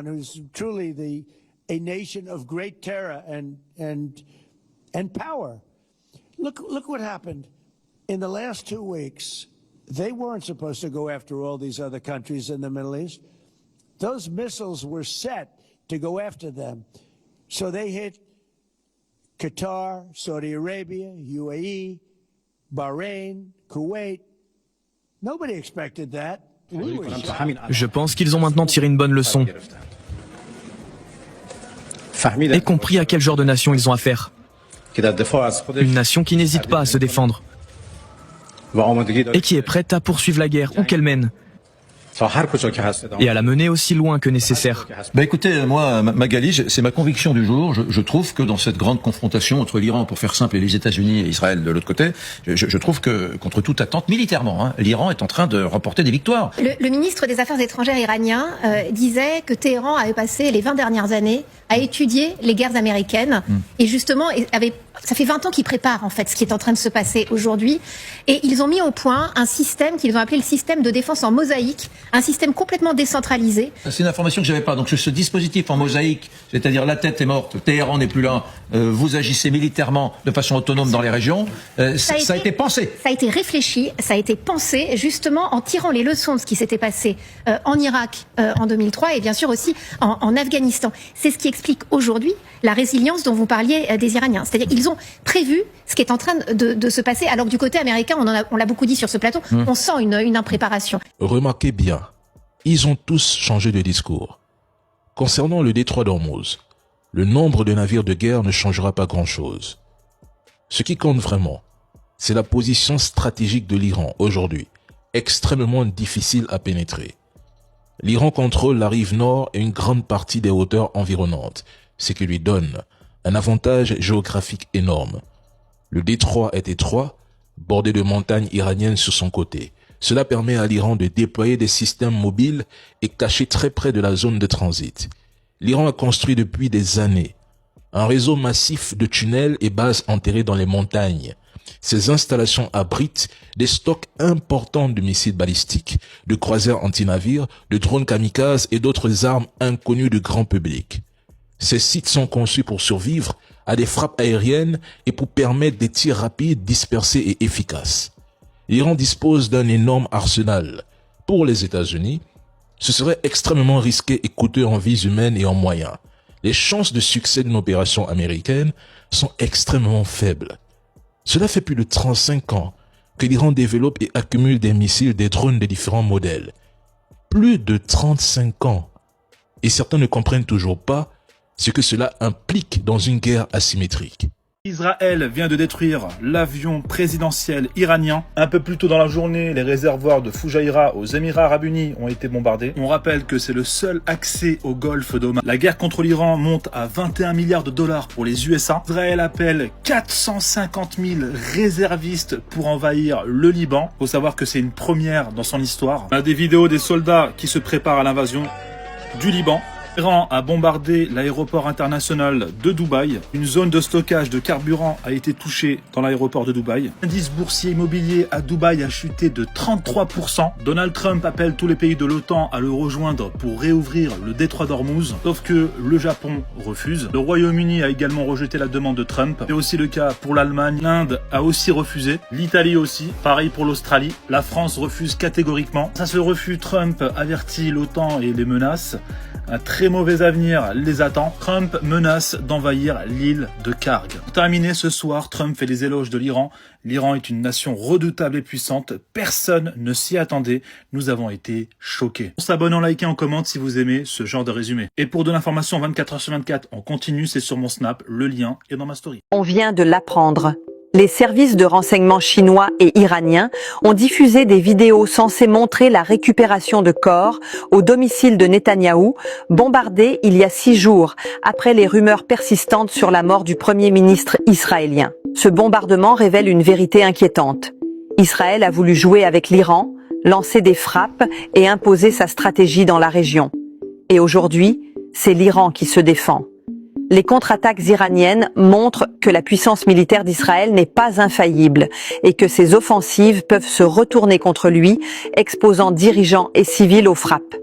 Iran, who's truly a nation of great terror and power. Look what happened in the last 2 weeks. They weren't supposed to go after all these other countries in the Middle East. Those missiles were set to go after them. So they hit Qatar, Saudi Arabia, UAE, Bahrain, Kuwait. Nobody expected that. Je pense qu'ils ont maintenant tiré une bonne leçon et compris à quel genre de nation ils ont affaire. Une nation qui n'hésite pas à se défendre et qui est prête à poursuivre la guerre où qu'elle mène et à la mener aussi loin que nécessaire. Écoutez, moi, Magali, c'est ma conviction du jour. Je trouve que dans cette grande confrontation entre l'Iran, pour faire simple, et les États-Unis et Israël de l'autre côté, je trouve que, contre toute attente militairement, l'Iran est en train de remporter des victoires. Le ministre des Affaires étrangères iranien disait que Téhéran avait passé les 20 dernières années à étudier les guerres américaines et justement, ça fait 20 ans qu'ils préparent en fait ce qui est en train de se passer aujourd'hui et ils ont mis au point un système qu'ils ont appelé le système de défense en mosaïque, un système complètement décentralisé. C'est une information que j'avais pas. Donc ce dispositif en mosaïque, c'est-à-dire la tête est morte, Téhéran n'est plus là, vous agissez militairement de façon autonome dans les régions, ça a été pensé. Ça a été réfléchi, ça a été pensé justement en tirant les leçons de ce qui s'était passé en Irak en 2003 et bien sûr aussi en Afghanistan. C'est ce qui explique aujourd'hui la résilience dont vous parliez des Iraniens. C'est-à-dire qu'ils ont prévu ce qui est en train de se passer, alors que du côté américain, on l'a beaucoup dit sur ce plateau, on sent une impréparation. Remarquez bien, ils ont tous changé de discours. Concernant le détroit d'Ormuz, le nombre de navires de guerre ne changera pas grand-chose. Ce qui compte vraiment, c'est la position stratégique de l'Iran aujourd'hui, extrêmement difficile à pénétrer. L'Iran contrôle la rive nord et une grande partie des hauteurs environnantes, ce qui lui donne un avantage géographique énorme. Le détroit est étroit, bordé de montagnes iraniennes sur son côté. Cela permet à l'Iran de déployer des systèmes mobiles et cachés très près de la zone de transit. L'Iran a construit depuis des années un réseau massif de tunnels et bases enterrées dans les montagnes. Ces installations abritent des stocks importants de missiles balistiques, de croiseurs anti-navires, de drones kamikazes et d'autres armes inconnues du grand public. Ces sites sont conçus pour survivre à des frappes aériennes et pour permettre des tirs rapides, dispersés et efficaces. L'Iran dispose d'un énorme arsenal. Pour les États-Unis, ce serait extrêmement risqué et coûteux en vies humaines et en moyens. Les chances de succès d'une opération américaine sont extrêmement faibles. Cela fait plus de 35 ans que l'Iran développe et accumule des missiles, des drones de différents modèles. Plus de 35 ans. Et certains ne comprennent toujours pas ce que cela implique dans une guerre asymétrique. Israël vient de détruire l'avion présidentiel iranien. Un peu plus tôt dans la journée, les réservoirs de Fujairah aux Émirats Arabes Unis ont été bombardés. On rappelle que c'est le seul accès au golfe d'Oman. La guerre contre l'Iran monte à 21 milliards de dollars pour les USA. Israël appelle 450 000 réservistes pour envahir le Liban. Faut savoir que c'est une première dans son histoire. On a des vidéos des soldats qui se préparent à l'invasion du Liban. L'Iran a bombardé l'aéroport international de Dubaï. Une zone de stockage de carburant a été touchée dans l'aéroport de Dubaï. L'indice boursier immobilier à Dubaï a chuté de 33%. Donald Trump appelle tous les pays de l'OTAN à le rejoindre pour réouvrir le détroit d'Ormuz. Sauf que le Japon refuse. Le Royaume-Uni a également rejeté la demande de Trump. C'est aussi le cas pour l'Allemagne. L'Inde a aussi refusé. L'Italie aussi. Pareil pour l'Australie. La France refuse catégoriquement. À ce refus, Trump avertit l'OTAN et les menace. Un très mauvais avenir les attend. Trump menace d'envahir l'île de Karg. Pour terminer, ce soir, Trump fait les éloges de l'Iran. L'Iran est une nation redoutable et puissante. Personne ne s'y attendait. Nous avons été choqués. On s'abonne, en like et en commente si vous aimez ce genre de résumé. Et pour de l'information 24h/24 en continu, c'est sur mon Snap. Le lien est dans ma story. On vient de l'apprendre. Les services de renseignement chinois et iraniens ont diffusé des vidéos censées montrer la récupération de corps au domicile de Netanyahou, bombardé il y a 6 jours, après les rumeurs persistantes sur la mort du Premier ministre israélien. Ce bombardement révèle une vérité inquiétante. Israël a voulu jouer avec l'Iran, lancer des frappes et imposer sa stratégie dans la région. Et aujourd'hui, c'est l'Iran qui se défend. Les contre-attaques iraniennes montrent que la puissance militaire d'Israël n'est pas infaillible et que ses offensives peuvent se retourner contre lui, exposant dirigeants et civils aux frappes.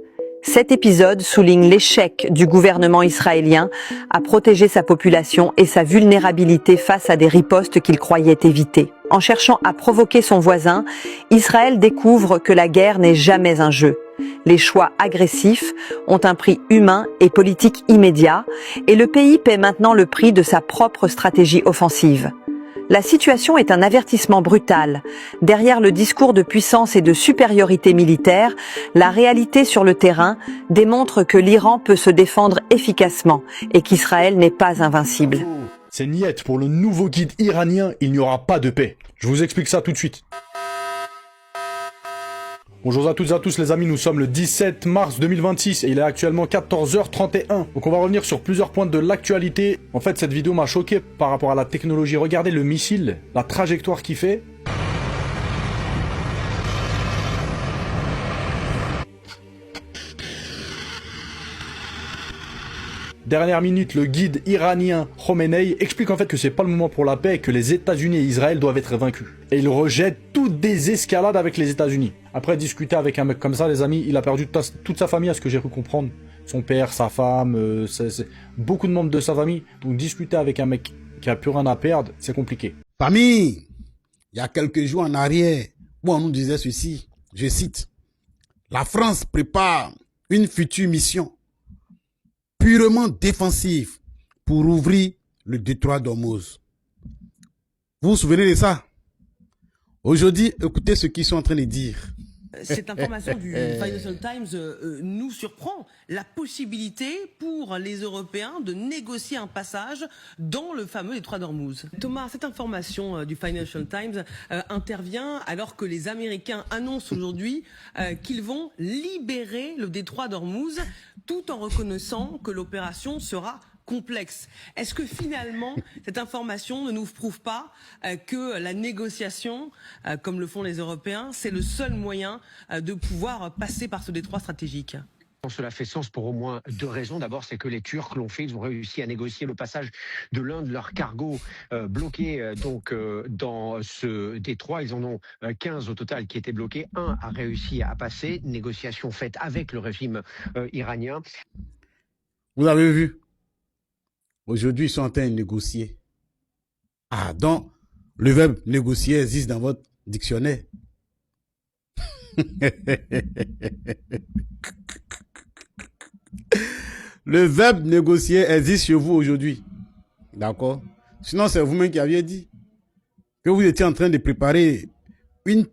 Cet épisode souligne l'échec du gouvernement israélien à protéger sa population et sa vulnérabilité face à des ripostes qu'il croyait éviter. En cherchant à provoquer son voisin, Israël découvre que la guerre n'est jamais un jeu. Les choix agressifs ont un prix humain et politique immédiat, et le pays paie maintenant le prix de sa propre stratégie offensive. La situation est un avertissement brutal. Derrière le discours de puissance et de supériorité militaire, la réalité sur le terrain démontre que l'Iran peut se défendre efficacement et qu'Israël n'est pas invincible. C'est niette, pour le nouveau guide iranien, il n'y aura pas de paix. Je vous explique ça tout de suite. Bonjour à toutes et à tous les amis, nous sommes le 17 mars 2026 et il est actuellement 14h31. Donc on va revenir sur plusieurs points de l'actualité. En fait cette vidéo m'a choqué par rapport à la technologie. Regardez le missile, la trajectoire qu'il fait. Dernière minute, le guide iranien Khomeini explique en fait que c'est pas le moment pour la paix et que les États-Unis et Israël doivent être vaincus. Et il rejette toute désescalade avec les États-Unis. Après discuter avec un mec comme ça, les amis, il a perdu toute sa famille à ce que j'ai pu comprendre. Son père, sa femme, beaucoup de membres de sa famille. Donc discuter avec un mec qui a plus rien à perdre, c'est compliqué. Famille, il y a quelques jours en arrière, où on nous disait ceci, je cite, « La France prépare une future mission purement défensive pour ouvrir le détroit d'Ormuz. » Vous vous souvenez de ça? Aujourd'hui, écoutez ce qu'ils sont en train de dire. Cette information du Financial Times nous surprend. La possibilité pour les Européens de négocier un passage dans le fameux détroit d'Ormuz. Thomas, cette information du Financial Times intervient alors que les Américains annoncent aujourd'hui qu'ils vont libérer le détroit d'Ormuz tout en reconnaissant que l'opération sera complexe. Est-ce que finalement, cette information ne nous prouve pas que la négociation, comme le font les Européens, c'est le seul moyen de pouvoir passer par ce détroit stratégique ? Cela fait sens pour au moins deux raisons. D'abord, c'est que les Turcs l'ont fait. Ils ont réussi à négocier le passage de l'un de leurs cargos bloqués dans ce détroit. Ils en ont 15 au total qui étaient bloqués. Un a réussi à passer. Négociation faite avec le régime iranien. Vous avez vu? Aujourd'hui, ils sont en train de négocier. Ah, donc, le verbe négocier existe dans votre dictionnaire. Le verbe négocier existe chez vous aujourd'hui. D'accord? Sinon, c'est vous-même qui aviez dit que vous étiez en train de préparer une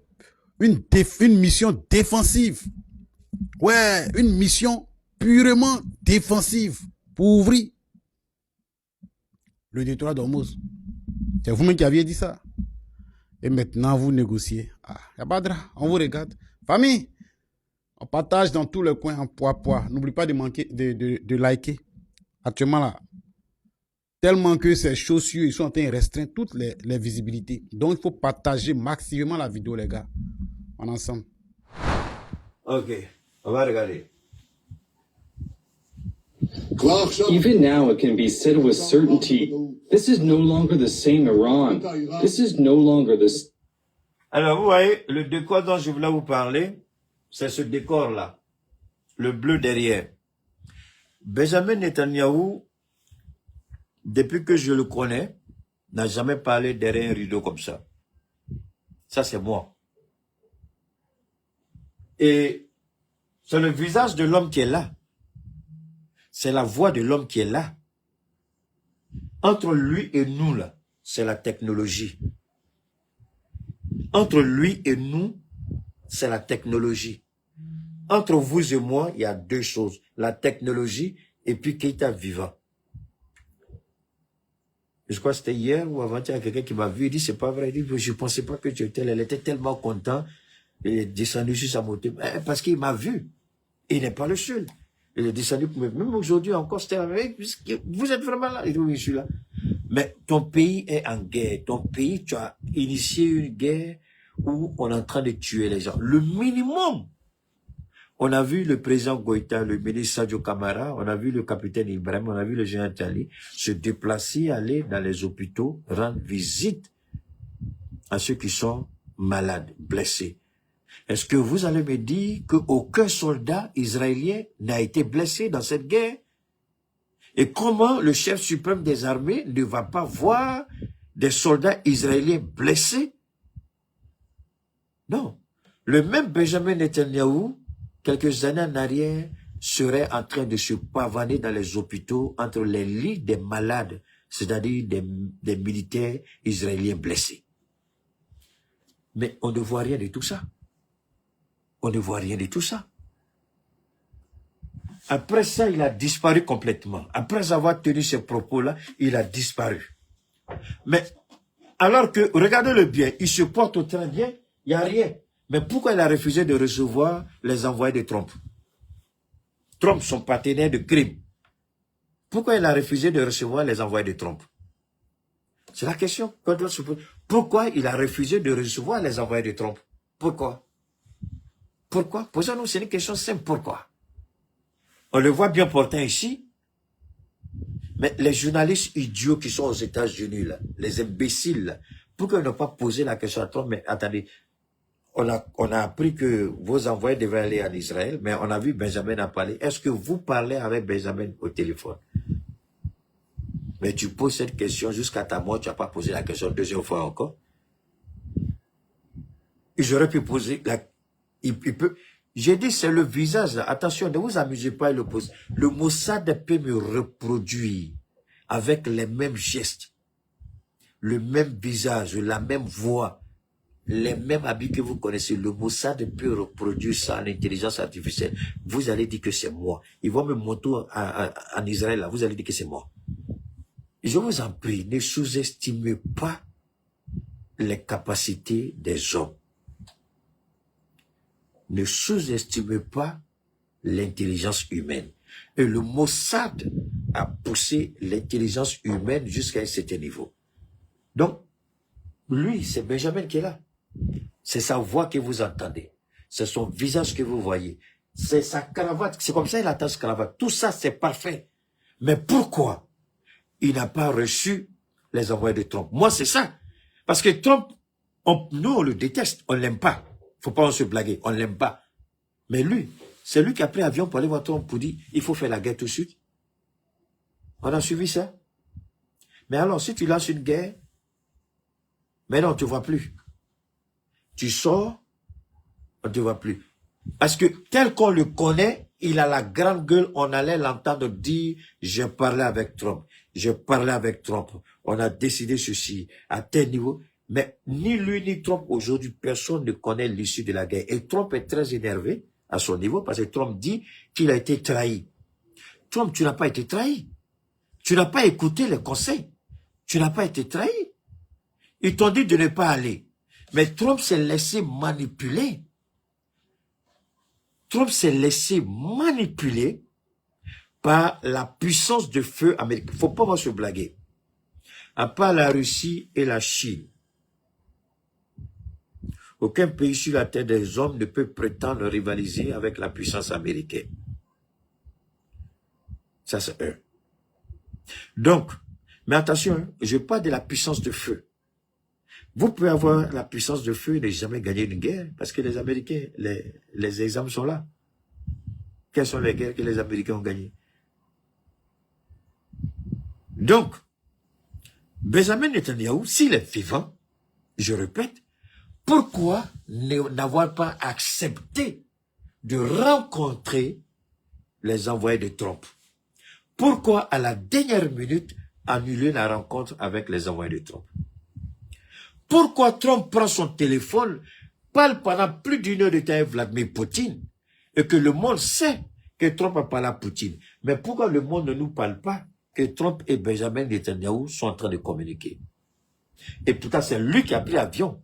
mission défensive. Ouais, une mission purement défensive pour ouvrir le détroit d'Ormuz. C'est vous-même qui aviez dit ça. Et maintenant, vous négociez. Ah, Yabadra, on vous regarde. Famille, on partage dans tous les coins en poids. N'oublie pas de liker. Actuellement là, tellement que ces chaussures, ils sont en train de restreindre toutes les visibilités. Donc, il faut partager massivement la vidéo, les gars. On est ensemble. Ok, on va regarder. Even now, it can be said with certainty, this is no longer the same Iran. This is no longer the... Alors, vous voyez, le décor dont je voulais vous parler, c'est ce décor-là. Le bleu derrière. Benjamin Netanyahou, depuis que je le connais, n'a jamais parlé derrière un rideau comme ça. Ça, c'est moi. Et c'est le visage de l'homme qui est là. C'est la voix de l'homme qui est là. Entre lui et nous, là, c'est la technologie. Entre lui et nous, c'est la technologie. Entre vous et moi, il y a deux choses. La technologie et puis Keïta vivant. Je crois que c'était hier ou avant-hier, il y a quelqu'un qui m'a vu, il dit, c'est pas vrai. Il dit, je ne pensais pas que tu étais là. Elle était tellement content. Il est descendu sur sa moto. Parce qu'il m'a vu. Il n'est pas le seul. Il est descendu, même aujourd'hui encore, c'était avec, vous êtes vraiment là. Il dit, oui, je suis là. Mais ton pays est en guerre. Ton pays, tu as initié une guerre où on est en train de tuer les gens. Le minimum. On a vu le président Goïta, le ministre Sadio Kamara, on a vu le capitaine Ibrahim, on a vu le général Tali se déplacer, aller dans les hôpitaux, rendre visite à ceux qui sont malades, blessés. Est-ce que vous allez me dire qu'aucun soldat israélien n'a été blessé dans cette guerre? Et comment le chef suprême des armées ne va pas voir des soldats israéliens blessés? Non. Le même Benjamin Netanyahou, quelques années en arrière, serait en train de se pavaner dans les hôpitaux entre les lits des malades, c'est-à-dire des militaires israéliens blessés. Mais on ne voit rien de tout ça. On ne voit rien de tout ça. Après ça, il a disparu complètement. Après avoir tenu ces propos-là, il a disparu. Mais, alors que, regardez-le bien, il se porte très bien, il n'y a rien. Mais pourquoi il a refusé de recevoir les envoyés de Trump? Trump, son partenaire de crime. Pourquoi il a refusé de recevoir les envoyés de Trump? C'est la question qu'on doit se poser. Pourquoi il a refusé de recevoir les envoyés de Trump? Pourquoi? Pourquoi? Posons-nous, c'est une question simple. Pourquoi? On le voit bien portant ici. Mais les journalistes idiots qui sont aux États-Unis, là, les imbéciles, là, pourquoi ils n'ont pas posé la question à Trump? Mais attendez, on a appris que vos envoyés devaient aller en Israël, mais on a vu Benjamin en parler. Est-ce que vous parlez avec Benjamin au téléphone? Mais tu poses cette question jusqu'à ta mort, tu n'as pas posé la question deuxième fois encore. J'aurais pu poser la... Il peut... J'ai dit, c'est le visage, là. Attention, ne vous amusez pas à le poser. Le Mossad peut me reproduire avec les mêmes gestes, le même visage, la même voix, les mêmes habits que vous connaissez. Le Mossad peut reproduire ça en intelligence artificielle. Vous allez dire que c'est moi. Ils vont me montrer en Israël, là. Vous allez dire que c'est moi. Je vous en prie, ne sous-estimez pas les capacités des hommes. Ne sous-estimez pas l'intelligence humaine. Et le Mossad a poussé l'intelligence humaine jusqu'à un certain niveau. Donc, lui, c'est Benjamin qui est là. C'est sa voix que vous entendez. C'est son visage que vous voyez. C'est sa cravate. C'est comme ça qu'il attend sa cravate. Tout ça, c'est parfait. Mais pourquoi il n'a pas reçu les envoyés de Trump? Moi, c'est ça. Parce que Trump, nous, on le déteste. On ne l'aime pas. Faut pas se blaguer. On ne l'aime pas. Mais lui, c'est lui qui a pris l'avion pour aller voir Trump pour dire il faut faire la guerre tout de suite. On a suivi ça. Mais alors, si tu lances une guerre, mais non, on ne te voit plus. Tu sors, on ne te voit plus. Parce que tel qu'on le connaît, il a la grande gueule, on allait l'entendre dire « J'ai parlé avec Trump, j'ai parlé avec Trump, on a décidé ceci, à tel niveau ». Mais ni lui ni Trump aujourd'hui, personne ne connaît l'issue de la guerre. Et Trump est très énervé à son niveau parce que Trump dit qu'il a été trahi. Trump, tu n'as pas été trahi. Tu n'as pas écouté les conseils. Tu n'as pas été trahi. Ils t'ont dit de ne pas aller. Mais Trump s'est laissé manipuler. Trump s'est laissé manipuler par la puissance de feu américaine. Il ne faut pas se blaguer. À part la Russie et la Chine, aucun pays sur la terre des hommes ne peut prétendre rivaliser avec la puissance américaine. Ça, c'est un. Donc, mais attention, je parle de la puissance de feu. Vous pouvez avoir la puissance de feu et ne jamais gagner une guerre, parce que les Américains, les exemples sont là. Quelles sont les guerres que les Américains ont gagnées? Donc, Benjamin Netanyahou, s'il est vivant, je répète, pourquoi n'avoir pas accepté de rencontrer les envoyés de Trump? Pourquoi, à la dernière minute, annuler la rencontre avec les envoyés de Trump? Pourquoi Trump prend son téléphone, parle pendant plus d'une heure de temps avec Vladimir Poutine, et que le monde sait que Trump a parlé à Poutine? Mais pourquoi le monde ne nous parle pas que Trump et Benjamin Netanyahou sont en train de communiquer? Et pourtant, c'est lui qui a pris l'avion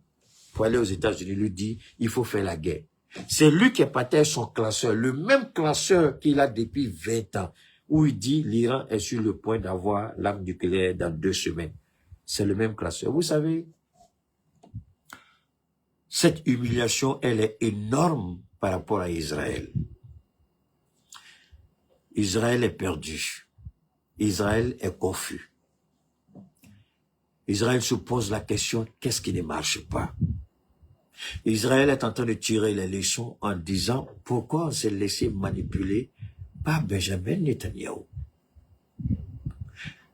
pour aller aux États-Unis, lui dit, il faut faire la guerre. C'est lui qui a parti avec son classeur, le même classeur qu'il a depuis 20 ans, où il dit, l'Iran est sur le point d'avoir l'arme nucléaire dans 2 semaines. C'est le même classeur. Vous savez, cette humiliation, elle est énorme par rapport à Israël. Israël est perdu. Israël est confus. Israël se pose la question, qu'est-ce qui ne marche pas? Israël est en train de tirer les leçons en disant pourquoi on s'est laissé manipuler par Benjamin Netanyahu.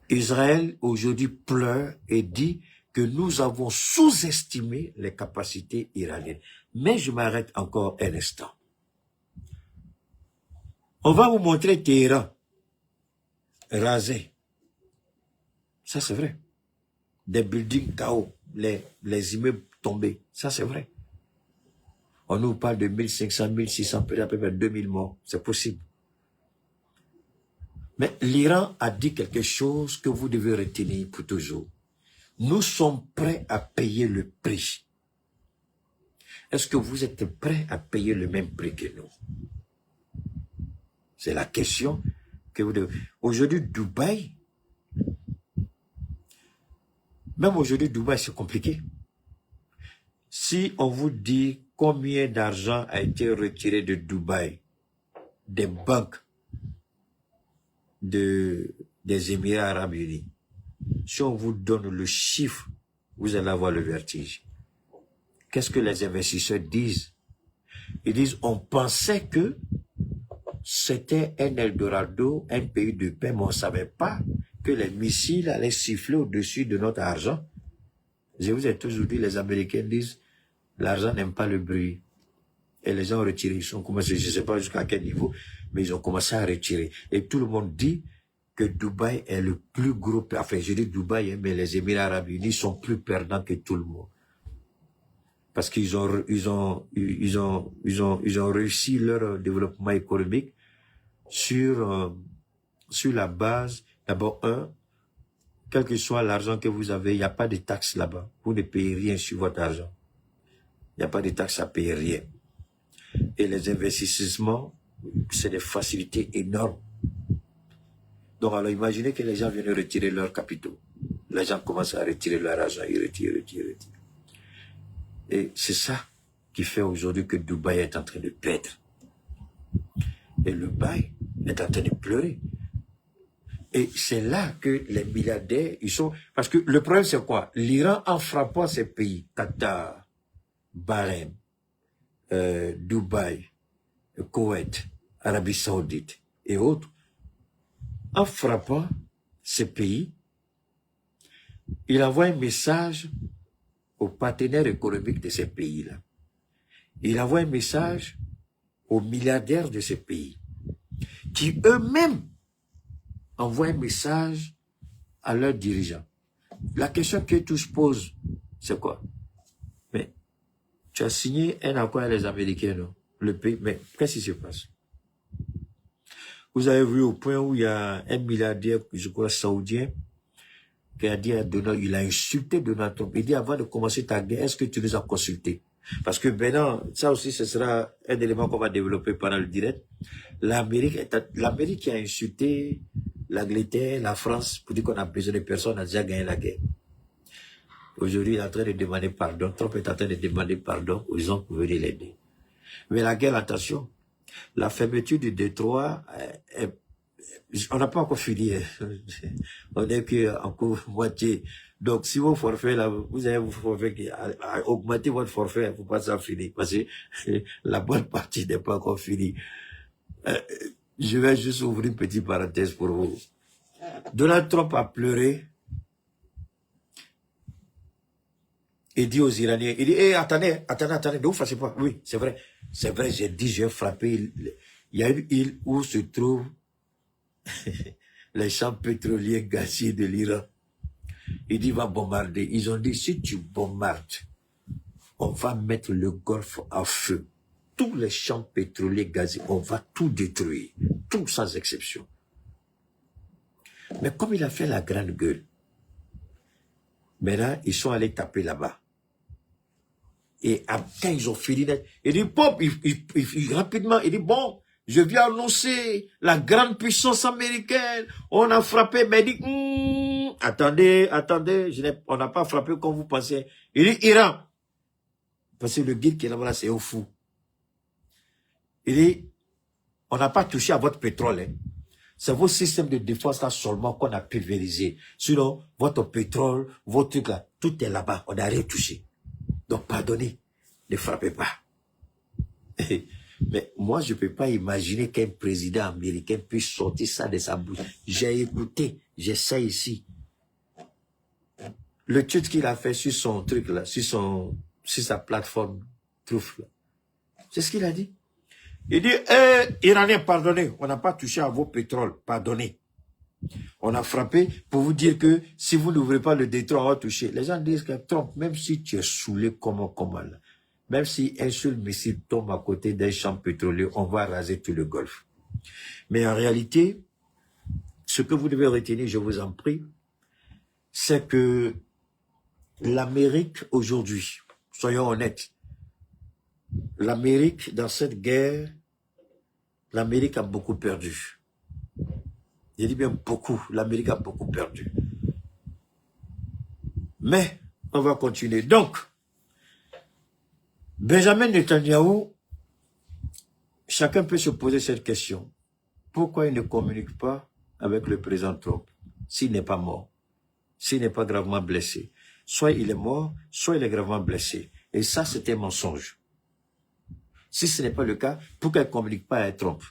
Israël aujourd'hui pleure et dit que nous avons sous-estimé les capacités iraniennes. Mais je m'arrête encore un instant. On va vous montrer Téhéran rasé. Ça c'est vrai. Des buildings KO, les immeubles tombés. Ça c'est vrai. On nous parle de 1500, 1600, peut-être à peu près 2000 morts. C'est possible. Mais l'Iran a dit quelque chose que vous devez retenir pour toujours. Nous sommes prêts à payer le prix. Est-ce que vous êtes prêts à payer le même prix que nous? C'est la question que vous devez... Aujourd'hui, Dubaï, même aujourd'hui, Dubaï, c'est compliqué. Si on vous dit combien d'argent a été retiré de Dubaï, des banques, des Émirats Arabes Unis, si on vous donne le chiffre, vous allez avoir le vertige. Qu'est-ce que les investisseurs disent? Ils disent, on pensait que c'était un Eldorado, un pays de paix, mais on ne savait pas que les missiles allaient siffler au-dessus de notre argent. Je vous ai toujours dit, les Américains disent, l'argent n'aime pas le bruit. Et les gens ont retiré, ils ont commencé, je ne sais pas jusqu'à quel niveau, mais ils ont commencé à retirer. Et tout le monde dit que Dubaï est le plus gros, enfin je dis Dubaï, mais les Émirats Arabes Unis sont plus perdants que tout le monde. Parce qu'ils ont réussi leur développement économique sur la base, d'abord quel que soit l'argent que vous avez, il n'y a pas de taxes là-bas. Vous ne payez rien sur votre argent. Il n'y a pas de taxes à payer, rien. Et les investissements, c'est des facilités énormes. Donc alors imaginez que les gens viennent retirer leurs capitaux. Les gens commencent à retirer leur argent, ils retirent. Et c'est ça qui fait aujourd'hui que Dubaï est en train de perdre. Et le Dubaï est en train de pleurer. Et c'est là que les milliardaires, ils sont... Parce que le problème c'est quoi? L'Iran, en frappant ces pays, Qatar, Bahreïn, Dubaï, Koweït, Arabie Saoudite et autres, en frappant ces pays, il envoie un message aux partenaires économiques de ces pays-là. Il envoie un message aux milliardaires de ces pays, qui eux-mêmes envoient un message à leurs dirigeants. La question que tous posent, c'est quoi? Mais tu as signé un accord avec les Américains, non? Le pays, mais qu'est-ce qui se passe? Vous avez vu au point où il y a un milliardaire, je crois, saoudien, qui a dit à Donald, il a insulté Donald Trump. Il dit, avant de commencer ta guerre, est-ce que tu nous as consultés? Parce que maintenant, ça aussi, ce sera un élément qu'on va développer pendant le direct. L'Amérique qui a insulté l'Angleterre, la France, pour dire qu'on a besoin de personnes, a déjà gagné la guerre. Aujourd'hui, il est en train de demander pardon. Trump est en train de demander pardon aux gens pour venir l'aider. Mais la guerre, attention, la fermeture du Détroit, on n'a pas encore fini. On n'est qu'en moitié. Donc, si vos forfaits, là, vous avez vos forfaits qui augmenter votre forfait, il ne faut pas ça finir. Parce que la bonne partie n'est pas encore finie. Je vais juste ouvrir une petite parenthèse pour vous. Donald Trump a pleuré. Il dit aux Iraniens, il dit, attendez, ne vous fâchez pas. Oui, c'est vrai, j'ai dit, j'ai frappé. Il y a une île où se trouvent les champs pétroliers gaziers de l'Iran. Il dit, il va bombarder. Ils ont dit, si tu bombardes, on va mettre le Golfe à feu. Tous les champs pétroliers gaziers, on va tout détruire. Tout sans exception. Mais comme il a fait la grande gueule, maintenant, ils sont allés taper là-bas. Et quand ils ont fini, il dit, pop, rapidement, il dit, bon, je viens annoncer la grande puissance américaine. On a frappé, mais il dit, attendez, on n'a pas frappé comme vous pensez. Il dit, Iran. Parce que le guide qui est là-bas, c'est au fou. Il dit, on n'a pas touché à votre pétrole. Hein. C'est vos systèmes de défense là seulement qu'on a pulvérisé. Sinon, votre pétrole, votre truc là, tout est là-bas. On n'a rien touché. Donc, pardonnez. ne frappez pas. Mais moi, je ne peux pas imaginer qu'un président américain puisse sortir ça de sa bouche. J'ai écouté, j'essaie ici. Le tweet qu'il a fait sur son truc là, sur sa plateforme Truth là. C'est ce qu'il a dit. Il dit, Iraniens, pardonnez, on n'a pas touché à vos pétroles, pardonnez. On a frappé pour vous dire que si vous n'ouvrez pas le détroit, on va toucher. Les gens disent que Trump, même si tu es saoulé comment là, même si un seul missile tombe à côté d'un champ pétrolier, on va raser tout le Golfe. Mais en réalité, ce que vous devez retenir, je vous en prie, c'est que l'Amérique aujourd'hui, soyons honnêtes, l'Amérique, dans cette guerre, l'Amérique a beaucoup perdu. Je dis bien beaucoup, l'Amérique a beaucoup perdu. Mais, on va continuer. Donc, Benjamin Netanyahou, chacun peut se poser cette question. Pourquoi il ne communique pas avec le président Trump s'il n'est pas mort, s'il n'est pas gravement blessé? Soit il est mort, soit il est gravement blessé. Et ça, c'était un mensonge. Si ce n'est pas le cas, pourquoi il ne communique pas avec Trump?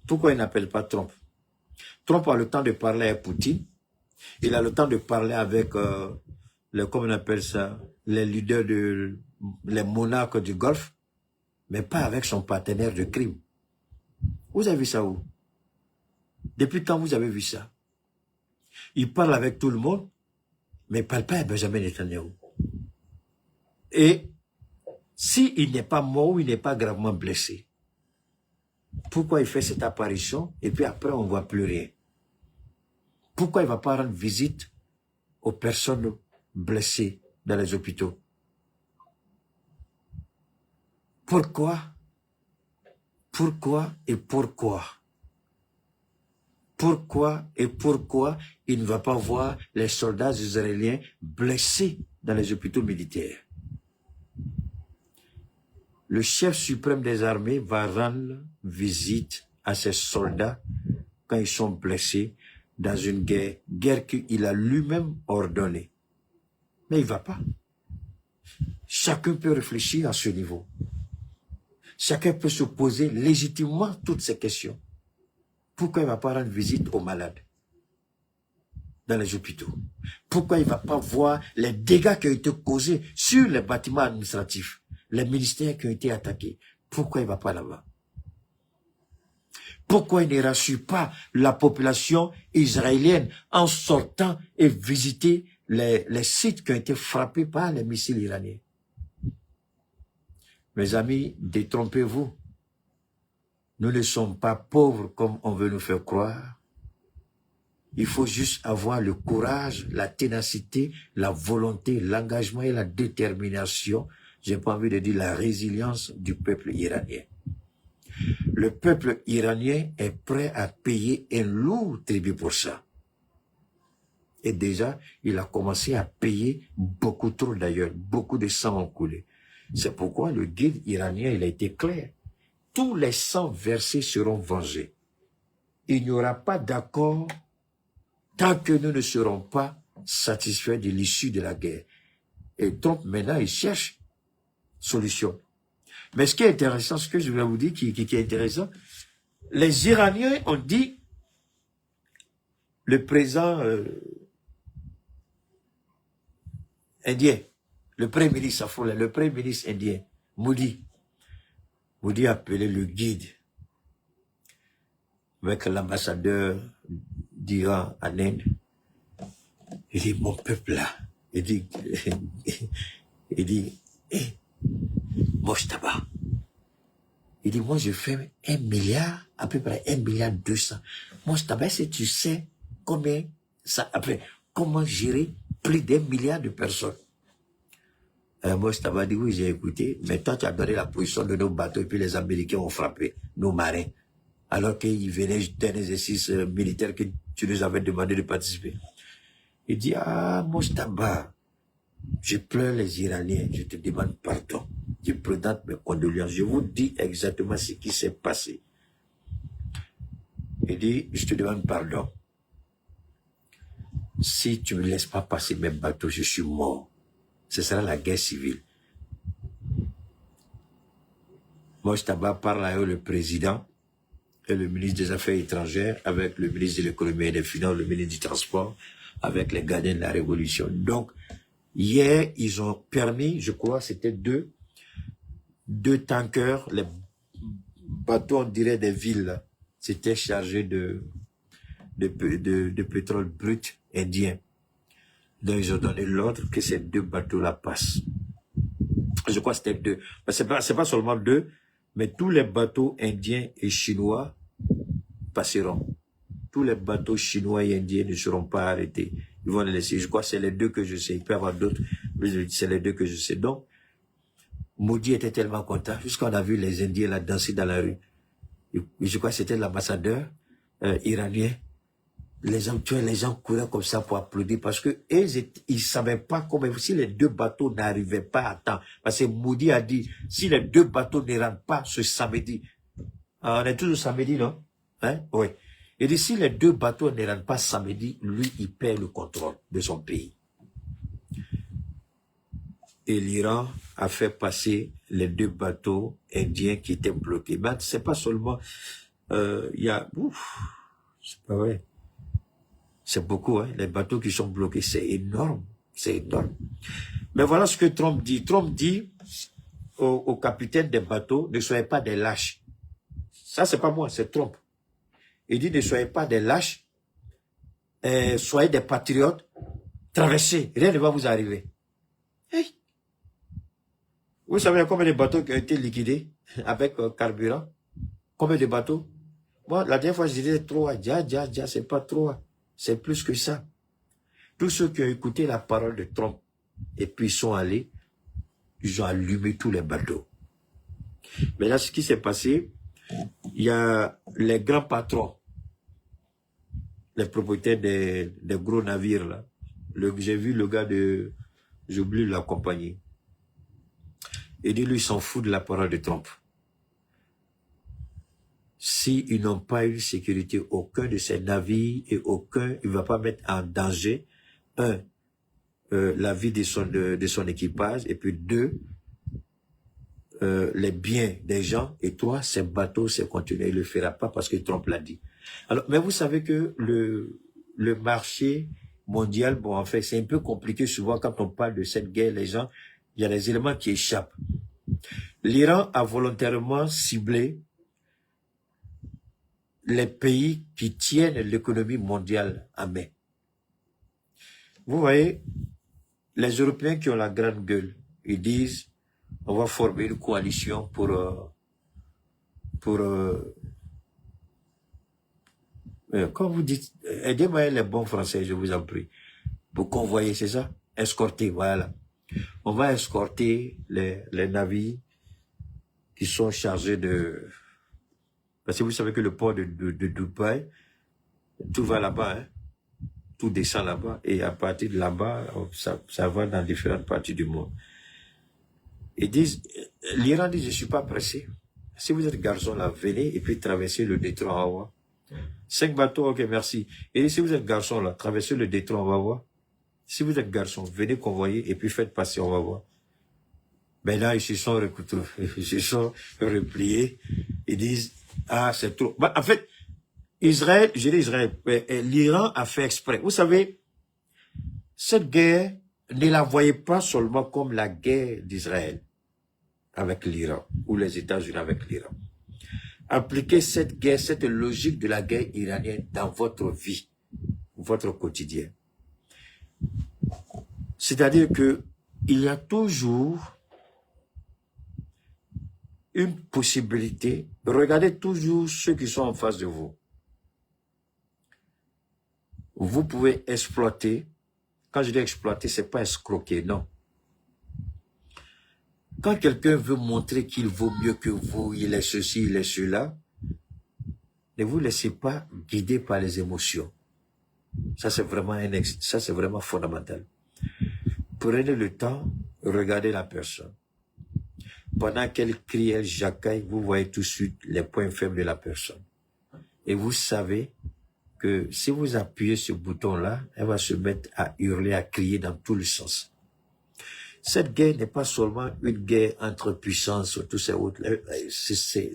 Pourquoi il n'appelle pas Trump? Trump a le temps de parler avec Poutine. Il a le temps de parler avec, comment on appelle ça, les leaders les monarques du Golfe, mais pas avec son partenaire de crime. Vous avez vu ça où? Depuis quand vous avez vu ça? Il parle avec tout le monde, mais il ne parle pas à Benjamin Netanyahou. Et s'il n'est pas mort ou il n'est pas gravement blessé, pourquoi il fait cette apparition et puis après on ne voit plus rien? Pourquoi il ne va pas rendre visite aux personnes blessées dans les hôpitaux? Pourquoi? Pourquoi et pourquoi? Pourquoi et pourquoi il ne va pas voir les soldats israéliens blessés dans les hôpitaux militaires? Le chef suprême des armées va rendre visite à ces soldats quand ils sont blessés dans une guerre qu'il a lui-même ordonnée. Mais il ne va pas. Chacun peut réfléchir à ce niveau. Chacun peut se poser légitimement toutes ces questions. Pourquoi il ne va pas rendre visite aux malades dans les hôpitaux? Pourquoi il ne va pas voir les dégâts qui ont été causés sur les bâtiments administratifs, les ministères qui ont été attaqués? Pourquoi il ne va pas là-bas? Pourquoi il ne rassure pas la population israélienne en sortant et visiter les sites qui ont été frappés par les missiles iraniens? Mes amis, détrompez-vous. Nous ne sommes pas pauvres comme on veut nous faire croire. Il faut juste avoir le courage, la ténacité, la volonté, l'engagement et la détermination. J'ai pas envie de dire la résilience du peuple iranien. Le peuple iranien est prêt à payer un lourd tribut pour ça. Et déjà, il a commencé à payer beaucoup trop d'ailleurs. Beaucoup de sang ont coulé. C'est pourquoi le guide iranien, il a été clair. Tous les sangs versés seront vengés. Il n'y aura pas d'accord tant que nous ne serons pas satisfaits de l'issue de la guerre. Et donc maintenant, il cherche solution. Mais ce qui est intéressant, ce que je voulais vous dire, qui est intéressant, les Iraniens ont dit, le président indien, le premier ministre, le premier ministre indien, Modi a appelé le guide avec l'ambassadeur d'Iran en Inde. Il dit, mon peuple là, il dit, Mojtaba. Il dit, moi je fais 1 milliard, à peu près 1,2 milliard. Mojtaba, si tu sais combien ça, après, comment gérer plus d'1 milliard de personnes? Mojtaba dit, oui, j'ai écouté, mais toi tu as donné la position de nos bateaux et puis les Américains ont frappé nos marins, alors qu'ils venaient d'un exercice militaire que tu nous avais demandé de participer. Il dit, ah, Mojtaba, je pleure les Iraniens, je te demande pardon. Je présente mes condoléances. Je vous dis exactement ce qui s'est passé. Il dit, je te demande pardon. Si tu ne me laisses pas passer mes bateaux, je suis mort. Ce sera la guerre civile. Mojtaba parle avec le président et le ministre des Affaires étrangères, avec le ministre de l'économie et des finances, le ministre du transport, avec les gardiens de la révolution. Donc, hier, ils ont permis, je crois, c'était deux tankers, les bateaux, on dirait des villes, c'était chargé de pétrole brut indien. Donc, ils ont donné l'ordre que ces 2 bateaux-là passent. Je crois que c'était 2. C'est pas seulement 2, mais tous les bateaux indiens et chinois passeront. Tous les bateaux chinois et indiens ne seront pas arrêtés. Ils vont les laisser. Je crois que c'est les 2 que je sais. Il peut y avoir d'autres, mais c'est les 2 que je sais. Donc, Modi était tellement content, jusqu'on a vu les Indiens là danser dans la rue. Je crois que c'était l'ambassadeur iranien. Les gens couraient comme ça pour applaudir parce que ils savaient pas comment, si les 2 bateaux n'arrivaient pas à temps. Parce que Modi a dit, si les 2 bateaux ne rentrent pas ce samedi, on est toujours samedi, non? Hein? Oui. Il dit, si les 2 bateaux ne rentrent pas samedi, lui, il perd le contrôle de son pays. Et l'Iran a fait passer les 2 bateaux indiens qui étaient bloqués. Mais c'est pas seulement, c'est pas vrai. C'est beaucoup, hein, les bateaux qui sont bloqués, c'est énorme, c'est énorme. Mais voilà ce que Trump dit. Trump dit aux capitaines des bateaux, ne soyez pas des lâches. Ça, c'est pas moi, c'est Trump. Il dit, ne soyez pas des lâches, soyez des patriotes, traversez, rien ne va vous arriver. Hey. Vous savez combien de bateaux qui ont été liquidés avec carburant? Combien de bateaux? Moi, la dernière fois, je disais 3, c'est pas 3. C'est plus que ça. Tous ceux qui ont écouté la parole de Trump et puis sont allés, ils ont allumé tous les bateaux. Mais là, ce qui s'est passé, il y a les grands patrons, les propriétaires des gros navires là. J'ai vu le gars j'oublie la compagnie. Il dit, lui, il s'en fout de la parole de Trump. S'ils n'ont pas eu sécurité, aucun de ces navires et il ne va pas mettre en danger, la vie de son équipage, et puis 2, les biens des gens, et 3, ces bateaux, ces conteneurs. Il ne le fera pas parce que Trump l'a dit. Alors, mais vous savez que le marché mondial, bon, en fait, c'est un peu compliqué souvent quand on parle de cette guerre, les gens, il y a des éléments qui échappent. L'Iran a volontairement ciblé les pays qui tiennent l'économie mondiale en main. Vous voyez, les Européens qui ont la grande gueule, ils disent, on va former une coalition pour quand vous dites, aidez-moi les bons français, je vous en prie, pour convoyer, c'est ça? Escorter, voilà. On va escorter les navires qui sont chargés de... Parce que vous savez que le port de Dubaï, tout va là-bas, hein? Tout descend là-bas, et à partir de là-bas, ça va dans différentes parties du monde. Ils disent, l'Iran dit, je ne suis pas pressé. Si vous êtes garçon là, venez et puis traversez le détroit, on va voir. 5 bateaux, ok, merci. Et si vous êtes garçon là, traversez le détroit, on va voir. Si vous êtes garçon, venez convoyer et puis faites passer, on va voir. Mais là, ils se sont repliés. Ils disent, ah, c'est trop. Bah, en fait, Israël, l'Iran a fait exprès. Vous savez, cette guerre, ne la voyez pas seulement comme la guerre d'Israël avec l'Iran, ou les États-Unis avec l'Iran. Appliquez cette guerre, cette logique de la guerre iranienne dans votre vie, votre quotidien. C'est-à-dire que il y a toujours une possibilité. Regardez toujours ceux qui sont en face de vous. Vous pouvez exploiter. Quand je dis exploiter, c'est pas escroquer, non. Quand quelqu'un veut montrer qu'il vaut mieux que vous, il est ceci, il est cela, ne vous laissez pas guider par les émotions. Ça, c'est vraiment fondamental. Prenez le temps, regardez la personne. Pendant qu'elle crie, elle jacaille, vous voyez tout de suite les points faibles de la personne. Et vous savez que si vous appuyez ce bouton-là, elle va se mettre à hurler, à crier dans tous les sens. Cette guerre n'est pas seulement une guerre entre puissances, tous ces autres. C'est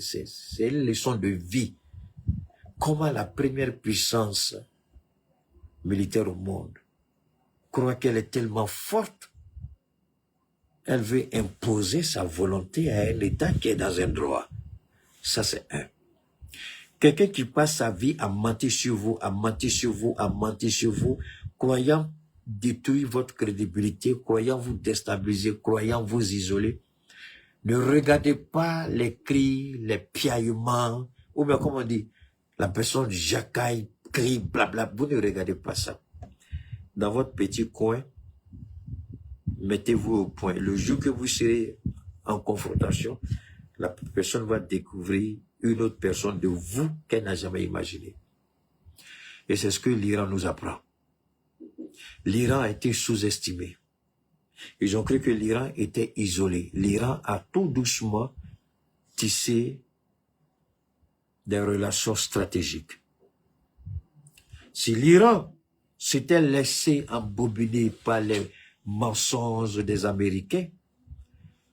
une leçon de vie. Comment la première puissance militaire au monde croit qu'elle est tellement forte, elle veut imposer sa volonté à un État qui est dans un droit. Ça, c'est un. Quelqu'un qui passe sa vie à mentir sur vous, à mentir sur vous, à mentir sur vous, croyant détruire votre crédibilité, croyant vous déstabiliser, croyant vous isoler. Ne regardez pas les cris, les piaillements, ou bien comme on dit, la personne jacaille, crie, blabla. Vous ne regardez pas ça. Dans votre petit coin, mettez-vous au point. Le jour que vous serez en confrontation, la personne va découvrir une autre personne de vous qu'elle n'a jamais imaginé. Et c'est ce que l'Iran nous apprend. L'Iran a été sous-estimé. Ils ont cru que l'Iran était isolé. L'Iran a tout doucement tissé des relations stratégiques. Si l'Iran s'était laissé embobiner par les mensonges des Américains,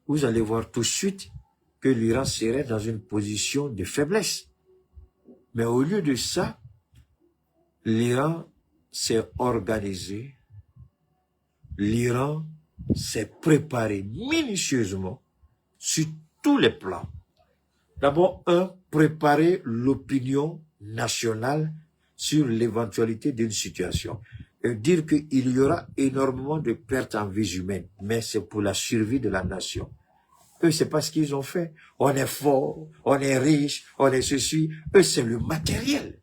vous allez voir tout de suite que l'Iran serait dans une position de faiblesse. Mais au lieu de ça, l'Iran s'est organisé, l'Iran s'est préparé minutieusement sur tous les plans. D'abord, préparer l'opinion nationale sur l'éventualité d'une situation. Et dire qu'il y aura énormément de pertes en vies humaines, mais c'est pour la survie de la nation. Eux, c'est pas ce qu'ils ont fait. On est fort, on est riche, on est ceci. Eux, c'est le matériel.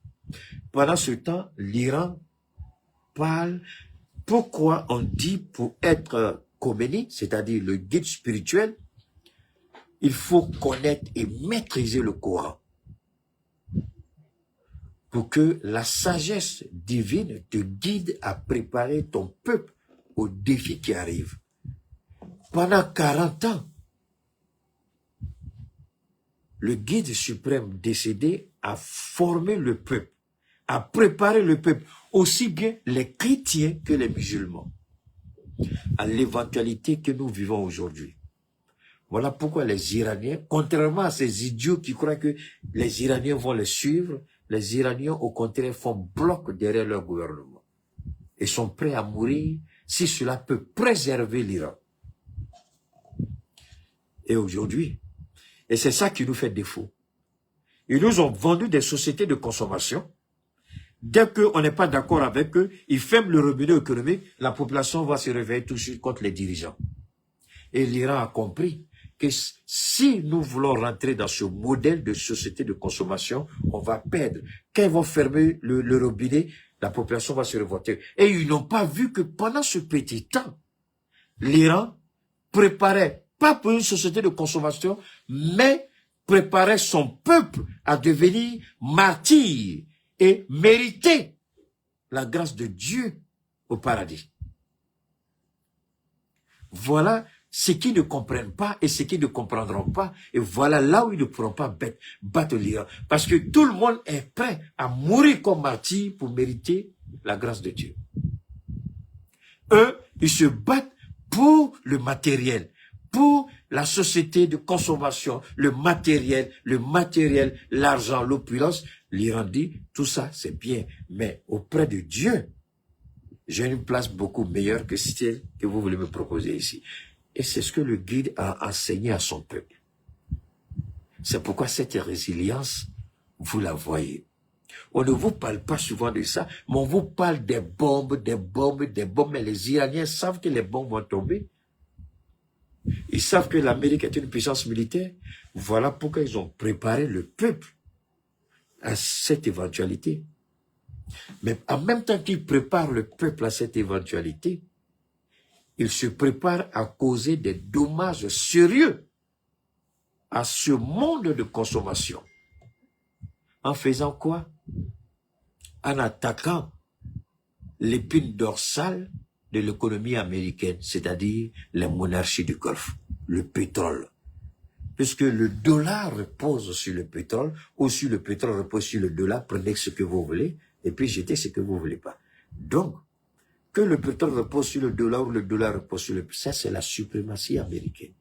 Pendant ce temps, l'Iran parle. Pourquoi on dit pour être Khomeini, c'est-à-dire le guide spirituel, il faut connaître et maîtriser le Coran pour que la sagesse divine te guide à préparer ton peuple aux défis qui arrivent. Pendant 40 ans, le guide suprême décédé a formé le peuple, a préparé le peuple, aussi bien les chrétiens que les musulmans, à l'éventualité que nous vivons aujourd'hui. Voilà pourquoi les Iraniens, contrairement à ces idiots qui croient que les Iraniens vont les suivre, les Iraniens, au contraire, font bloc derrière leur gouvernement et sont prêts à mourir si cela peut préserver l'Iran. Et aujourd'hui, et c'est ça qui nous fait défaut, ils nous ont vendu des sociétés de consommation. Dès qu'on n'est pas d'accord avec eux, ils ferment le robinet économique, la population va se réveiller tout de suite contre les dirigeants. Et l'Iran a compris que si nous voulons rentrer dans ce modèle de société de consommation, on va perdre. Quand ils vont fermer le robinet, la population va se révolter. Et ils n'ont pas vu que pendant ce petit temps, l'Iran préparait, pas pour une société de consommation, mais préparait son peuple à devenir martyr et mériter la grâce de Dieu au paradis. Voilà ceux qui ne comprennent pas et ceux qui ne comprendront pas. Et voilà là où ils ne pourront pas battre l'Iran. Parce que tout le monde est prêt à mourir comme martyr pour mériter la grâce de Dieu. Eux, ils se battent pour le matériel, pour la société de consommation, le matériel, l'argent, l'opulence. L'Iran dit, tout ça c'est bien, mais auprès de Dieu, j'ai une place beaucoup meilleure que celle que vous voulez me proposer ici. Et c'est ce que le guide a enseigné à son peuple. C'est pourquoi cette résilience, vous la voyez. On ne vous parle pas souvent de ça, mais on vous parle des bombes, mais les Iraniens savent que les bombes vont tomber. Ils savent que l'Amérique est une puissance militaire. Voilà pourquoi ils ont préparé le peuple à cette éventualité. Mais en même temps qu'ils préparent le peuple à cette éventualité, ils se préparent à causer des dommages sérieux à ce monde de consommation. En faisant quoi? En attaquant l'épine dorsale de l'économie américaine, c'est-à-dire les monarchies du Golfe, le pétrole. Puisque le dollar repose sur le pétrole, ou si le pétrole repose sur le dollar, prenez ce que vous voulez, et puis jetez ce que vous voulez pas. Donc, que le pétrole repose sur le dollar ou le dollar repose sur le pétrole. Ça, c'est la suprématie américaine.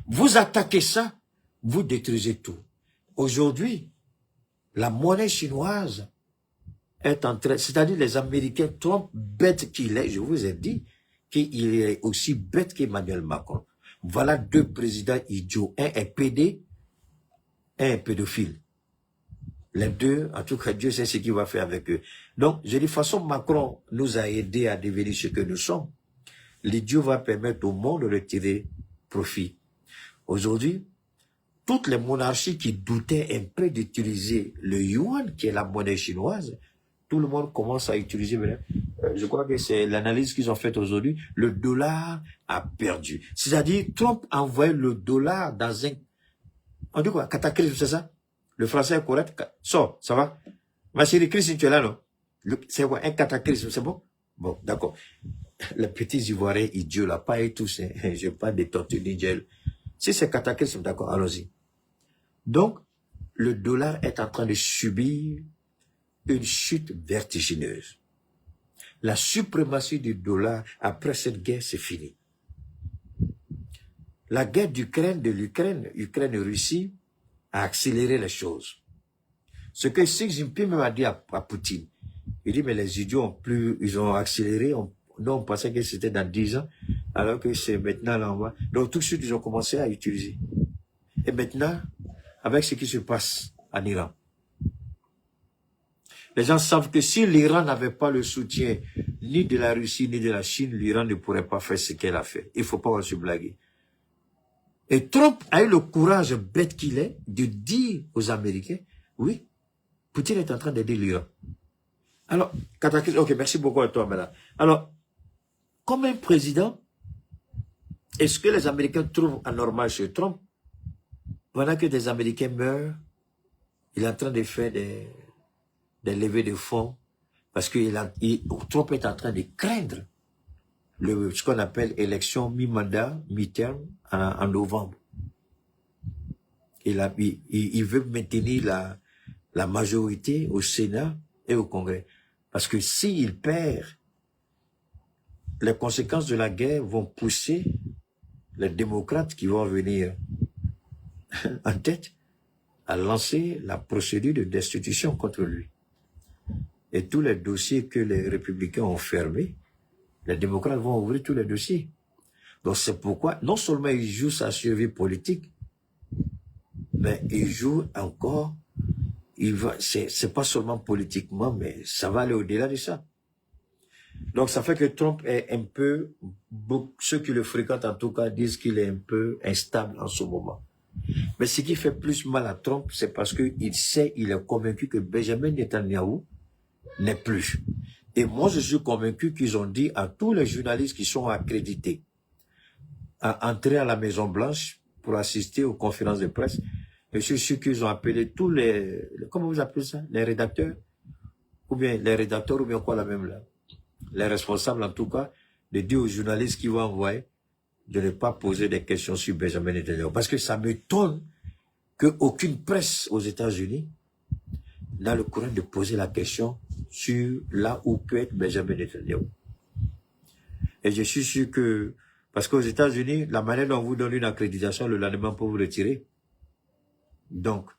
Vous attaquez ça, vous détruisez tout. Aujourd'hui, la monnaie chinoise est en train, c'est-à-dire les Américains, Trump, bête qu'il est, je vous ai dit qu'il est aussi bête qu'Emmanuel Macron. Voilà deux présidents idiots. Un est PD, un est pédophile. Les deux, en tout cas, Dieu sait ce qu'il va faire avec eux. Donc, je dis, de toute façon, Macron nous a aidés à devenir ce que nous sommes. L'idiot va permettre au monde de tirer profit. Aujourd'hui, toutes les monarchies qui doutaient un peu d'utiliser le yuan, qui est la monnaie chinoise, tout le monde commence à utiliser. Je crois que c'est l'analyse qu'ils ont faite aujourd'hui. Le dollar a perdu. C'est-à-dire, Trump a envoyé le dollar dans un... On dit quoi? Cataclysme, c'est ça? Le français est correct? Sors, ça va? Ma chérie Christine, tu es là, non? C'est quoi? Un cataclysme, c'est bon? Bon, d'accord. Les petits Ivoiriens idiots, là, pas et tous, hein. Je parle des tortues ninja. Si c'est cataclysme, d'accord, allons-y. Donc, le dollar est en train de subir une chute vertigineuse. La suprématie du dollar, après cette guerre, c'est fini. La guerre de l'Ukraine, Ukraine-Russie, a accéléré les choses. Ce que Xi Jinping m'a dit à Poutine, il dit, mais les idiots ils ont accéléré, on pensait que c'était dans 10 ans, alors que c'est maintenant là, on va. Donc tout de suite, ils ont commencé à utiliser. Et maintenant, avec ce qui se passe en Iran, les gens savent que si l'Iran n'avait pas le soutien ni de la Russie ni de la Chine, l'Iran ne pourrait pas faire ce qu'elle a fait. Il ne faut pas se blaguer. Et Trump a eu le courage bête qu'il est de dire aux Américains, oui, Poutine est en train d'aider l'Iran. Alors, ok, merci beaucoup à toi, madame. Alors, comme un président, est-ce que les Américains trouvent anormal chez Trump? Pendant que des Américains meurent, il est en train de faire des levées de fonds, parce que Trump est en train de craindre ce qu'on appelle élection mi-mandat, mi-terme, en novembre. Il veut maintenir la majorité au Sénat et au Congrès. Parce que s'il perd, les conséquences de la guerre vont pousser les démocrates qui vont venir en tête à lancer la procédure de destitution contre lui. Et tous les dossiers que les républicains ont fermés, les démocrates vont ouvrir tous les dossiers. Donc c'est pourquoi, non seulement il joue sa survie politique, mais il joue encore, c'est pas seulement politiquement, mais ça va aller au-delà de ça. Donc ça fait que Trump est un peu, ceux qui le fréquentent en tout cas disent qu'il est un peu instable en ce moment. Mais ce qui fait plus mal à Trump, c'est parce qu'il sait, il est convaincu que Benjamin Netanyahou n'est plus. Et moi, je suis convaincu qu'ils ont dit à tous les journalistes qui sont accrédités à entrer à la Maison-Blanche pour assister aux conférences de presse. Je suis sûr qu'ils ont appelé tous les, comment vous appelez ça? Les rédacteurs? Ou bien les rédacteurs, ou bien quoi la même là? Les responsables, en tout cas, de dire aux journalistes qui vont envoyer de ne pas poser des questions sur Benjamin Netanyahu. Parce que ça m'étonne qu'aucune presse aux États-Unis n'a le courage de poser la question sur là où peut être Benjamin Netanyahu. Et je suis sûr que, parce qu'aux États-Unis, la manière dont on vous donne une accréditation, le lendemain pour vous retirer. Donc,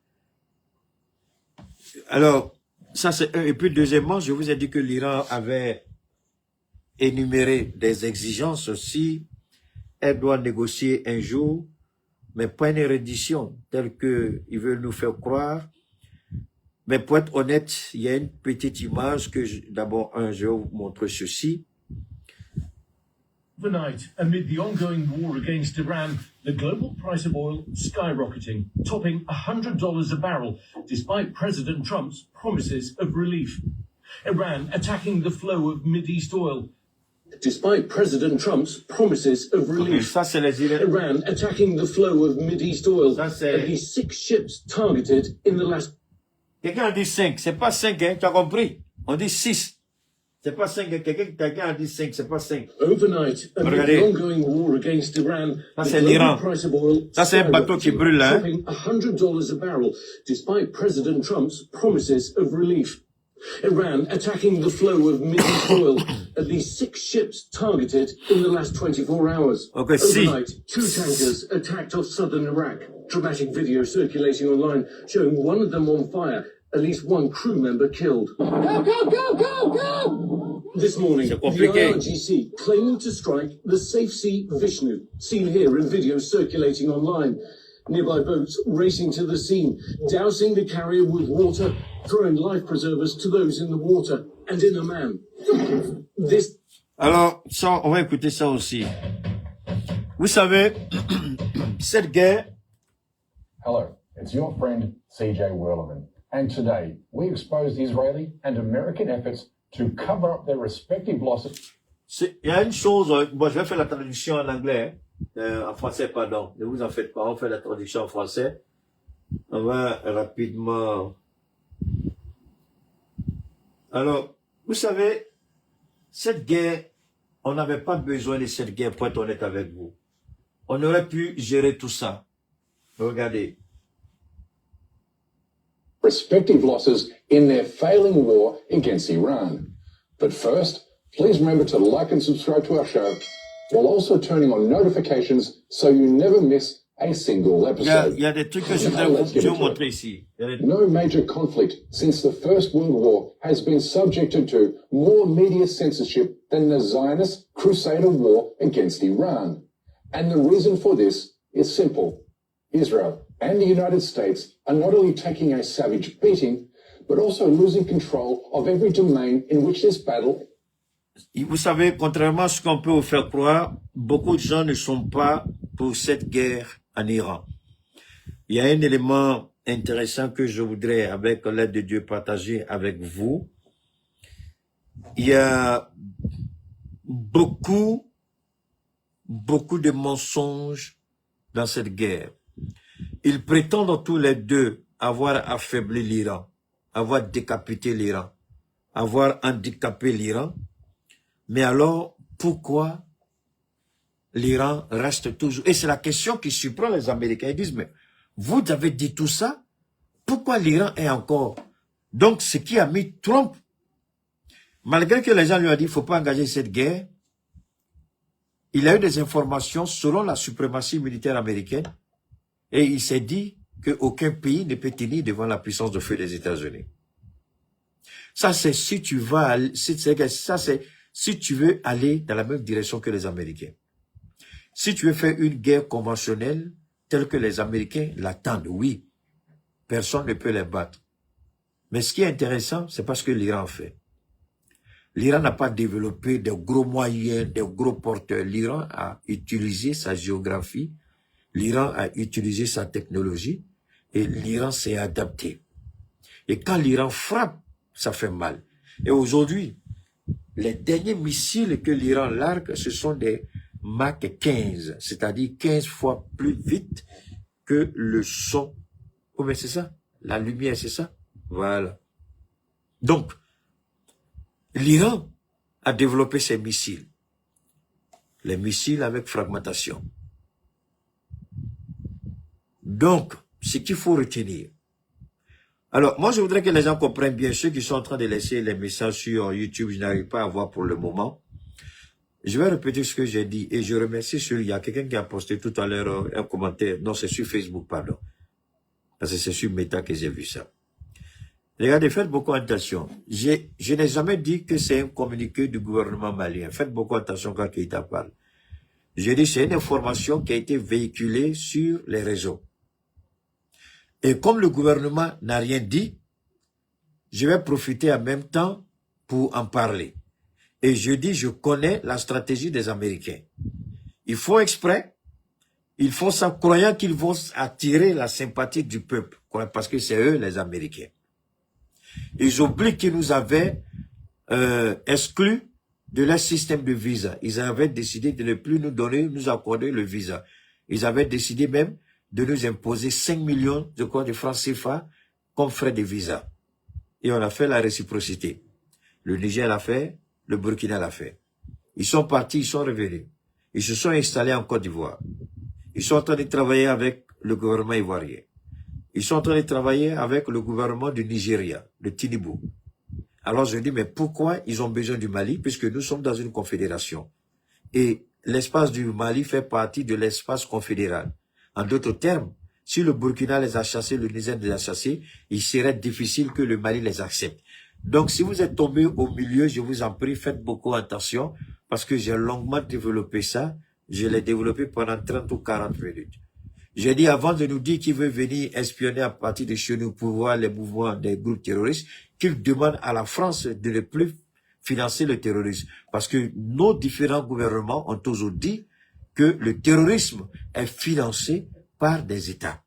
alors, ça c'est un. Et puis deuxièmement, je vous ai dit que l'Iran avait énuméré des exigences aussi. Elle doit négocier un jour, mais pas une reddition telle qu'ils veulent nous faire croire. Mais pour être honnête, il y a une petite image que, d'abord, je vais vous montrer ceci. Overnight, amid the ongoing war against Iran, the global price of oil skyrocketing, topping $100 a barrel, despite President Trump's promises of relief. Iran attacking the flow of Mideast oil. Despite President Trump's promises of relief, ça, c'est les Iran attacking the flow of Mideast oil. At least 6 ships targeted in the last. Quelqu'un a dit 5, c'est pas 5, hein, tu as compris? On dit 6. C'est pas 5, quelqu'un a dit 5, c'est pas 5. Overnight, amid the ongoing war against Iran, ça c'est l'Iran. Ça c'est un bateau qui brûle là. $100 a barrel, despite President Trump's promises of relief. Iran attacking the flow of Middle East oil. At least 6 ships targeted in the last 24 hours. Okay, see. Overnight, 2 tankers attacked off southern Iraq. Dramatic video circulating online showing one of them on fire. At least 1 crew member killed. Go, go, go, go, go! This morning, the IRGC claiming to strike the Safe Sea Vishnu, seen here in video circulating online. Nearby boats racing to the scene, dousing the carrier with water, throwing life preservers to those in the water, and in a man. This... Alors, ça, on va écouter ça aussi. Vous savez, cette guerre... Hello, it's your friend CJ Werleman. And today, we expose the Israeli and American efforts to cover up their respective losses. Il y a une chose, bon, je vais faire la traduction en anglais, en français, pardon. Ne vous en faites pas, on fait la traduction en français. On va rapidement. Alors, vous savez, cette guerre, on n'avait pas besoin de cette guerre pour être honnête avec vous. On aurait pu gérer tout ça. Regardez. Respective losses in their failing war against Iran. But first, please remember to like and subscribe to our show, while also turning on notifications so you never miss a single episode. Il y a des trucs que je vais vous montrer ici. No major conflict since the First World War has been subjected to more media censorship than the Zionist Crusader war against Iran. And the reason for this is simple. Israel and the United States are not only taking a savage beating, but also losing control of every domain in which this battle. Vous savez, contrairement à ce qu'on peut vous faire croire, beaucoup de gens ne sont pas pour cette guerre en Iran. Il y a un élément intéressant que je voudrais, avec l'aide de Dieu, partager avec vous. Il y a beaucoup de mensonges dans cette guerre. Ils prétendent tous les deux avoir affaibli l'Iran, avoir décapité l'Iran, avoir handicapé l'Iran. Mais alors, pourquoi l'Iran reste toujours... Et c'est la question qui surprend les Américains. Ils disent, mais vous avez dit tout ça, pourquoi l'Iran est encore... Donc, ce qui a mis Trump, malgré que les gens lui ont dit, il ne faut pas engager cette guerre, il a eu des informations selon la suprématie militaire américaine, et il s'est dit qu'aucun pays ne peut tenir devant la puissance de feu des États-Unis. Ça, c'est si tu vas, ça c'est si tu veux aller dans la même direction que les Américains. Si tu veux faire une guerre conventionnelle telle que les Américains l'attendent, oui, personne ne peut les battre. Mais ce qui est intéressant, c'est parce que l'Iran fait. L'Iran n'a pas développé de gros moyens, de gros porteurs. L'Iran a utilisé sa géographie, l'Iran a utilisé sa technologie et l'Iran s'est adapté. Et quand l'Iran frappe, ça fait mal. Et aujourd'hui, les derniers missiles que l'Iran largue, ce sont des Mach 15, c'est-à-dire 15 fois plus vite que le son. Oh, mais c'est ça, la lumière, c'est ça. Voilà. Donc, l'Iran a développé ses missiles. Les missiles avec fragmentation. Donc, ce qu'il faut retenir. Alors, moi, je voudrais que les gens comprennent bien, ceux qui sont en train de laisser les messages sur YouTube, je n'arrive pas à voir pour le moment. Je vais répéter ce que j'ai dit et je remercie il y a quelqu'un qui a posté tout à l'heure un commentaire. Non, c'est sur Facebook, pardon. Parce que c'est sur Meta que j'ai vu ça. Regardez, faites beaucoup attention. Je n'ai jamais dit que c'est un communiqué du gouvernement malien. Faites beaucoup attention quand Keïta parle. J'ai dit c'est une information qui a été véhiculée sur les réseaux. Et comme le gouvernement n'a rien dit, je vais profiter en même temps pour en parler. Et je dis, je connais la stratégie des Américains. Ils font exprès, ils font ça croyant qu'ils vont attirer la sympathie du peuple, parce que c'est eux les Américains. Ils oublient qu'ils nous avaient exclus de leur système de visa. Ils avaient décidé de ne plus nous donner, nous accorder le visa. Ils avaient décidé même de nous imposer 5 millions de francs CFA comme frais de visa. Et on a fait la réciprocité. Le Niger l'a fait, le Burkina l'a fait. Ils sont partis, ils sont revenus. Ils se sont installés en Côte d'Ivoire. Ils sont en train de travailler avec le gouvernement ivoirien. Ils sont en train de travailler avec le gouvernement du Nigeria, le Tinubu. Alors je dis, mais pourquoi ils ont besoin du Mali? Puisque nous sommes dans une confédération. Et l'espace du Mali fait partie de l'espace confédéral. En d'autres termes, si le Burkina les a chassés, le Niger les a chassés, il serait difficile que le Mali les accepte. Donc, si vous êtes tombé au milieu, je vous en prie, faites beaucoup attention, parce que j'ai longuement développé ça. Je l'ai développé pendant 30 ou 40 minutes. J'ai dit, avant de nous dire qu'il veut venir espionner à partir de chez nous pour voir les mouvements des groupes terroristes, qu'il demande à la France de ne plus financer le terrorisme. Parce que nos différents gouvernements ont toujours dit que le terrorisme est financé par des États.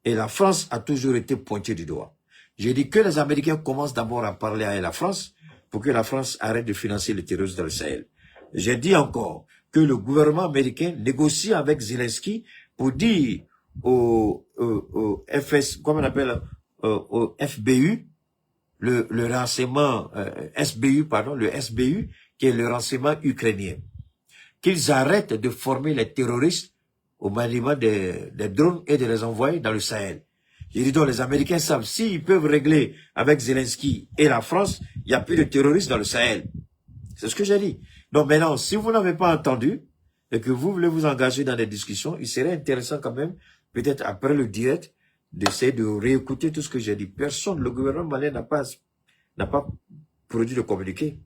Et la France a toujours été pointée du doigt. J'ai dit que les Américains commencent d'abord à parler à la France pour que la France arrête de financer le terrorisme dans le Sahel. J'ai dit encore que le gouvernement américain négocie avec Zelensky pour dire au FBU, le renseignement le SBU, qui est le renseignement ukrainien, qu'ils arrêtent de former les terroristes au maniement des drones et de les envoyer dans le Sahel. J'ai dit donc, les Américains savent, s'ils peuvent régler avec Zelensky et la France, il n'y a plus de terroristes dans le Sahel. C'est ce que j'ai dit. Donc maintenant, si vous n'avez pas entendu, et que vous voulez vous engager dans des discussions, il serait intéressant quand même, peut-être après le direct, d'essayer de réécouter tout ce que j'ai dit. Personne, le gouvernement malien n'a pas produit de communiqué.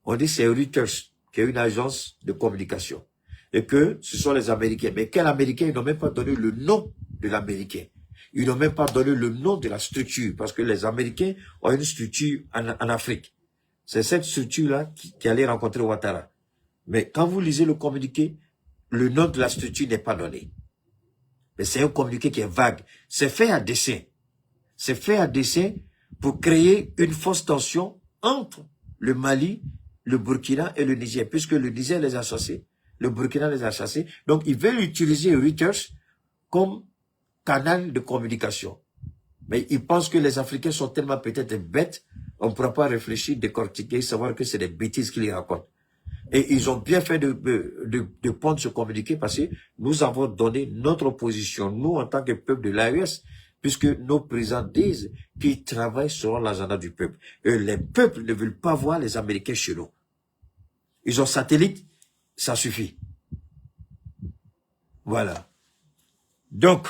On dit c'est Reuters, qui est une agence de communication. Et que ce sont les Américains. Mais quel Américain? Ils n'ont même pas donné le nom de l'Américain. Ils n'ont même pas donné le nom de la structure, parce que les Américains ont une structure en Afrique. C'est cette structure-là qui allait rencontrer Ouattara. Mais quand vous lisez le communiqué, le nom de la structure n'est pas donné. Mais c'est un communiqué qui est vague. C'est fait à dessein. C'est fait à dessein pour créer une fausse tension entre le Mali, le Burkina et le Niger, puisque le Niger les a chassés, le Burkina les a chassés. Donc, ils veulent utiliser Reuters comme canal de communication. Mais ils pensent que les Africains sont tellement peut-être bêtes, on ne pourra pas réfléchir, décortiquer, savoir que c'est des bêtises qu'ils racontent. Et ils ont bien fait de prendre ce communiqué parce que nous avons donné notre position, nous en tant que peuple de l'AES, puisque nos présidents disent qu'ils travaillent selon l'agenda du peuple. Et les peuples ne veulent pas voir les Américains chez nous. Ils ont satellite, ça suffit. Voilà. Donc,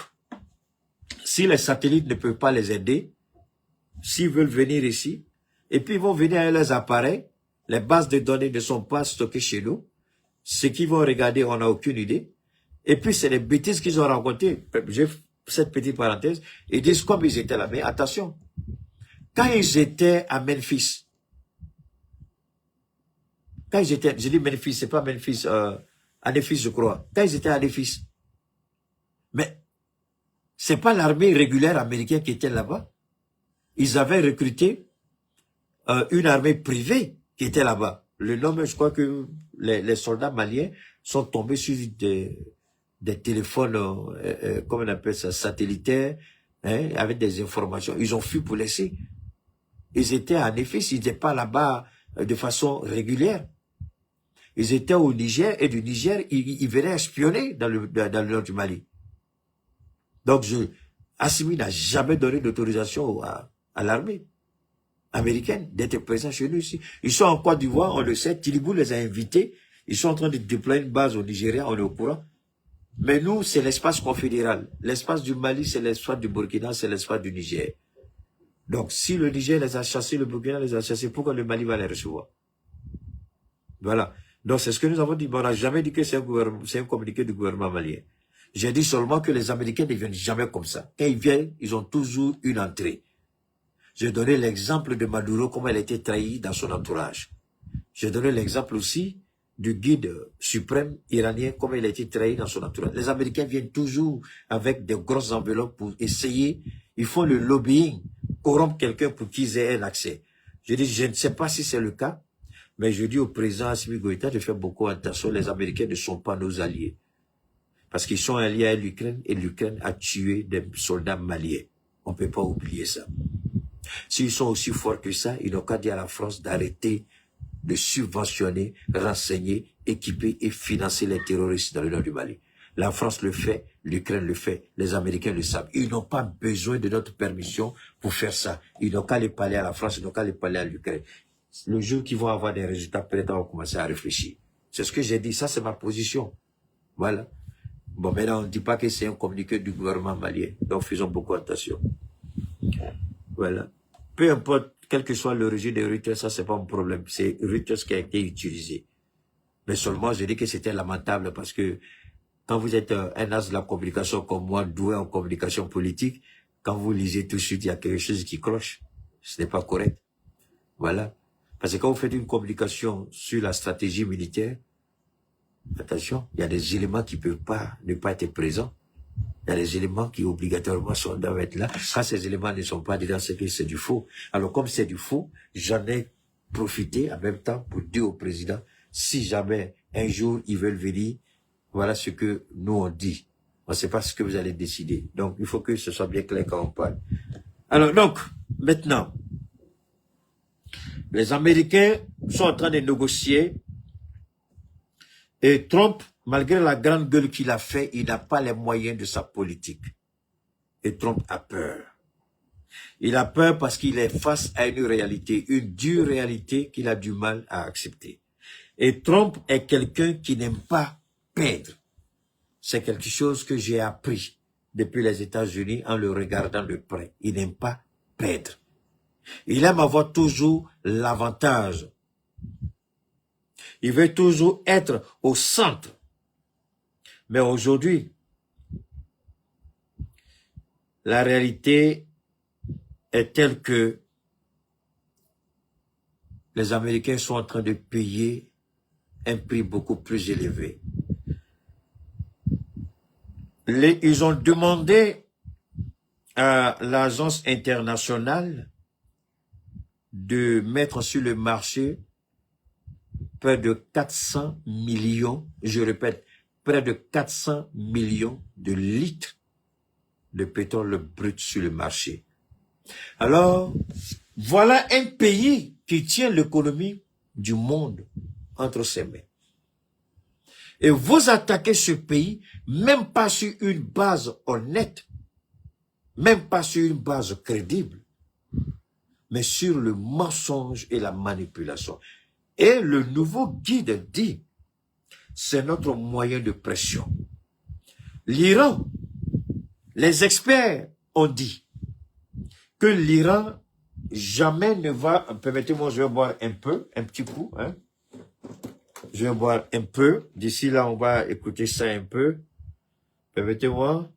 si les satellites ne peuvent pas les aider, s'ils veulent venir ici, et puis ils vont venir avec leurs appareils, les bases de données ne sont pas stockées chez nous, ce qu'ils vont regarder, on n'a aucune idée, et puis c'est les bêtises qu'ils ont racontées. J'ai cette petite parenthèse, ils disent comme ils étaient là, mais attention, quand ils étaient à Memphis, j'ai dit Memphis, c'est pas Memphis, à Nephis je crois, quand ils étaient à Nephis, mais c'est pas l'armée régulière américaine qui était là-bas. Ils avaient recruté une armée privée qui était là-bas. Le nom, je crois que les soldats maliens sont tombés sur des téléphones, comment on appelle ça, satellitaires, hein, avec des informations. Ils ont fui pour laisser. Ils étaient à Nephis, ils n'étaient pas là-bas de façon régulière. Ils étaient au Niger, et du Niger, ils venaient espionner dans le nord du Mali. Donc, Assimi n'a jamais donné d'autorisation à l'armée américaine d'être présent chez nous ici. Ils sont en Côte d'Ivoire, on le sait, Tilibou les a invités, ils sont en train de déployer une base au Nigeria, on est au courant. Mais nous, c'est l'espace confédéral. L'espace du Mali, c'est l'espace du Burkina, c'est l'espace du Niger. Donc, si le Niger les a chassés, le Burkina les a chassés, pourquoi le Mali va les recevoir? Voilà. Donc, c'est ce que nous avons dit. Mais on n'a jamais dit que c'est un communiqué du gouvernement malien. J'ai dit seulement que les Américains ne viennent jamais comme ça. Quand ils viennent, ils ont toujours une entrée. J'ai donné l'exemple de Maduro, comment elle a été trahie dans son entourage. J'ai donné l'exemple aussi du guide suprême iranien, comment il a été trahi dans son entourage. Les Américains viennent toujours avec des grosses enveloppes pour essayer, ils font le lobbying, corrompre quelqu'un pour qu'ils aient un accès. Je dis, je ne sais pas si c'est le cas, mais je dis au président Assimi Goïta de faire beaucoup attention, les Américains ne sont pas nos alliés. Parce qu'ils sont alliés à l'Ukraine et l'Ukraine a tué des soldats maliens. On ne peut pas oublier ça. S'ils sont aussi forts que ça, ils n'ont qu'à dire à la France d'arrêter de subventionner, renseigner, équiper et financer les terroristes dans le nord du Mali. La France le fait, l'Ukraine le fait, les Américains le savent. Ils n'ont pas besoin de notre permission pour faire ça. Ils n'ont qu'à aller parler à la France, ils n'ont qu'à aller parler à l'Ukraine. Le jour qu'ils vont avoir des résultats, peut-être on va commencer à réfléchir. C'est ce que j'ai dit, ça c'est ma position. Voilà. Bon, maintenant on ne dit pas que c'est un communiqué du gouvernement malien, donc faisons beaucoup attention. Voilà. Peu importe, quel que soit l'origine de Reuters, ça c'est pas un problème. C'est Reuters qui a été utilisé. Mais seulement, je dis que c'était lamentable parce que quand vous êtes un as de la communication comme moi, doué en communication politique, quand vous lisez tout de suite, il y a quelque chose qui cloche. Ce n'est pas correct. Voilà. Parce que quand vous faites une communication sur la stratégie militaire, attention, il y a des éléments qui ne peuvent pas ne pas être présents. Il y a des éléments qui obligatoirement doivent être là. Quand ces éléments ne sont pas dedans, c'est que c'est du faux. Alors comme c'est du faux, j'en ai profité en même temps pour dire au président, si jamais un jour ils veulent venir, voilà ce que nous on dit. On ne sait pas ce que vous allez décider. Donc il faut que ce soit bien clair quand on parle. Alors donc, maintenant, les Américains sont en train de négocier et Trump, malgré la grande gueule qu'il a fait, il n'a pas les moyens de sa politique. Et Trump a peur. Il a peur parce qu'il est face à une réalité, une dure réalité qu'il a du mal à accepter. Et Trump est quelqu'un qui n'aime pas perdre. C'est quelque chose que j'ai appris depuis les États-Unis en le regardant de près. Il n'aime pas perdre. Il aime avoir toujours l'avantage. Il veut toujours être au centre. Mais aujourd'hui, la réalité est telle que les Américains sont en train de payer un prix beaucoup plus élevé. Ils ont demandé à l'agence internationale de mettre sur le marché près de 400 millions, je répète, près de 400 millions de litres de pétrole brut sur le marché. Alors, voilà un pays qui tient l'économie du monde entre ses mains. Et vous attaquez ce pays, même pas sur une base honnête, même pas sur une base crédible, mais sur le mensonge et la manipulation. Et le nouveau guide dit, c'est notre moyen de pression. L'Iran, les experts ont dit que l'Iran jamais ne va, permettez-moi, je vais boire un peu, un petit coup, hein. Je vais boire un peu. D'ici là, on va écouter ça un peu. Permettez-moi.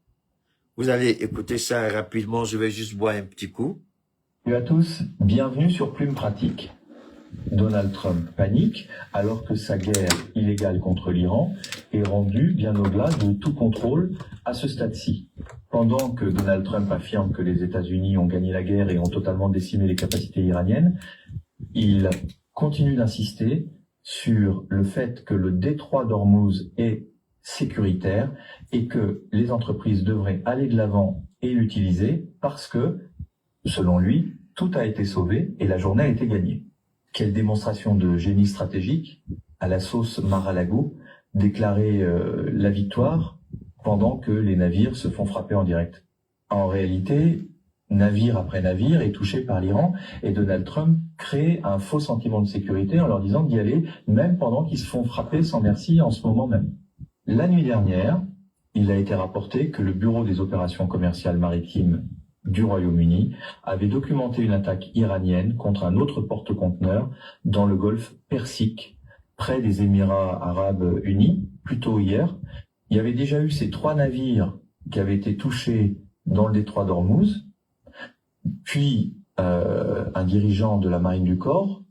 Vous allez écouter ça rapidement. Je vais juste boire un petit coup. Salut à tous, bienvenue sur Plume Pratique. Donald Trump panique alors que sa guerre illégale contre l'Iran est rendue bien au-delà de tout contrôle à ce stade-ci. Pendant que Donald Trump affirme que les États-Unis ont gagné la guerre et ont totalement décimé les capacités iraniennes, il continue d'insister sur le fait que le détroit d'Ormuz est sécuritaire et que les entreprises devraient aller de l'avant et l'utiliser parce que, selon lui, tout a été sauvé et la journée a été gagnée. Quelle démonstration de génie stratégique, à la sauce Mar-a-Lago, déclarer la victoire pendant que les navires se font frapper en direct. En réalité, navire après navire est touché par l'Iran et Donald Trump crée un faux sentiment de sécurité en leur disant d'y aller, même pendant qu'ils se font frapper sans merci en ce moment même. La nuit dernière, il a été rapporté que le Bureau des opérations commerciales maritimes du Royaume-Uni avait documenté une attaque iranienne contre un autre porte-conteneur dans le golfe Persique, près des Émirats arabes unis, plus tôt hier. Il y avait déjà eu ces 3 navires qui avaient été touchés dans le détroit d'Ormuz, puis un dirigeant de la marine du corps,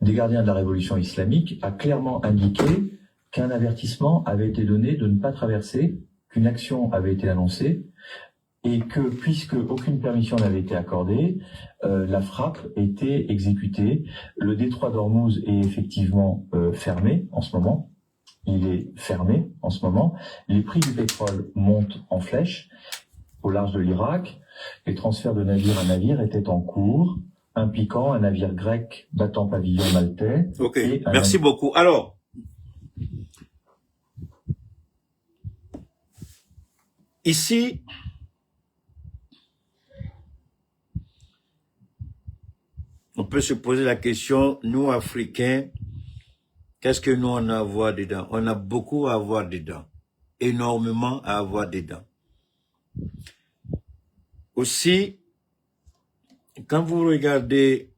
des gardiens de la révolution islamique, a clairement indiqué qu'un avertissement avait été donné de ne pas traverser, qu'une action avait été annoncée, et que, puisque aucune permission n'avait été accordée, la frappe était exécutée. Le détroit d'Ormuz est effectivement fermé en ce moment. Il est fermé en ce moment. Les prix du pétrole montent en flèche au large de l'Irak. Les transferts de navire à navire étaient en cours, impliquant un navire grec battant pavillon maltais. Ok, merci beaucoup. Alors, Ici, on peut se poser la question, nous, Africains, qu'est-ce que nous, on a à voir dedans? On a beaucoup à avoir dedans. Énormément à avoir dedans. Aussi, quand vous regardez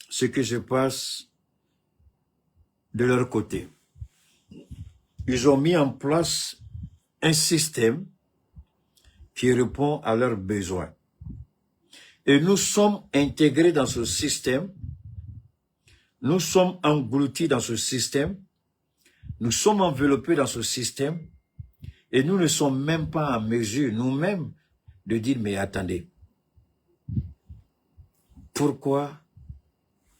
ce que se passe de leur côté, ils ont mis en place un système qui répond à leurs besoins. Et nous sommes intégrés dans ce système, nous sommes engloutis dans ce système, nous sommes enveloppés dans ce système, et nous ne sommes même pas en mesure, nous-mêmes, de dire, mais attendez, pourquoi,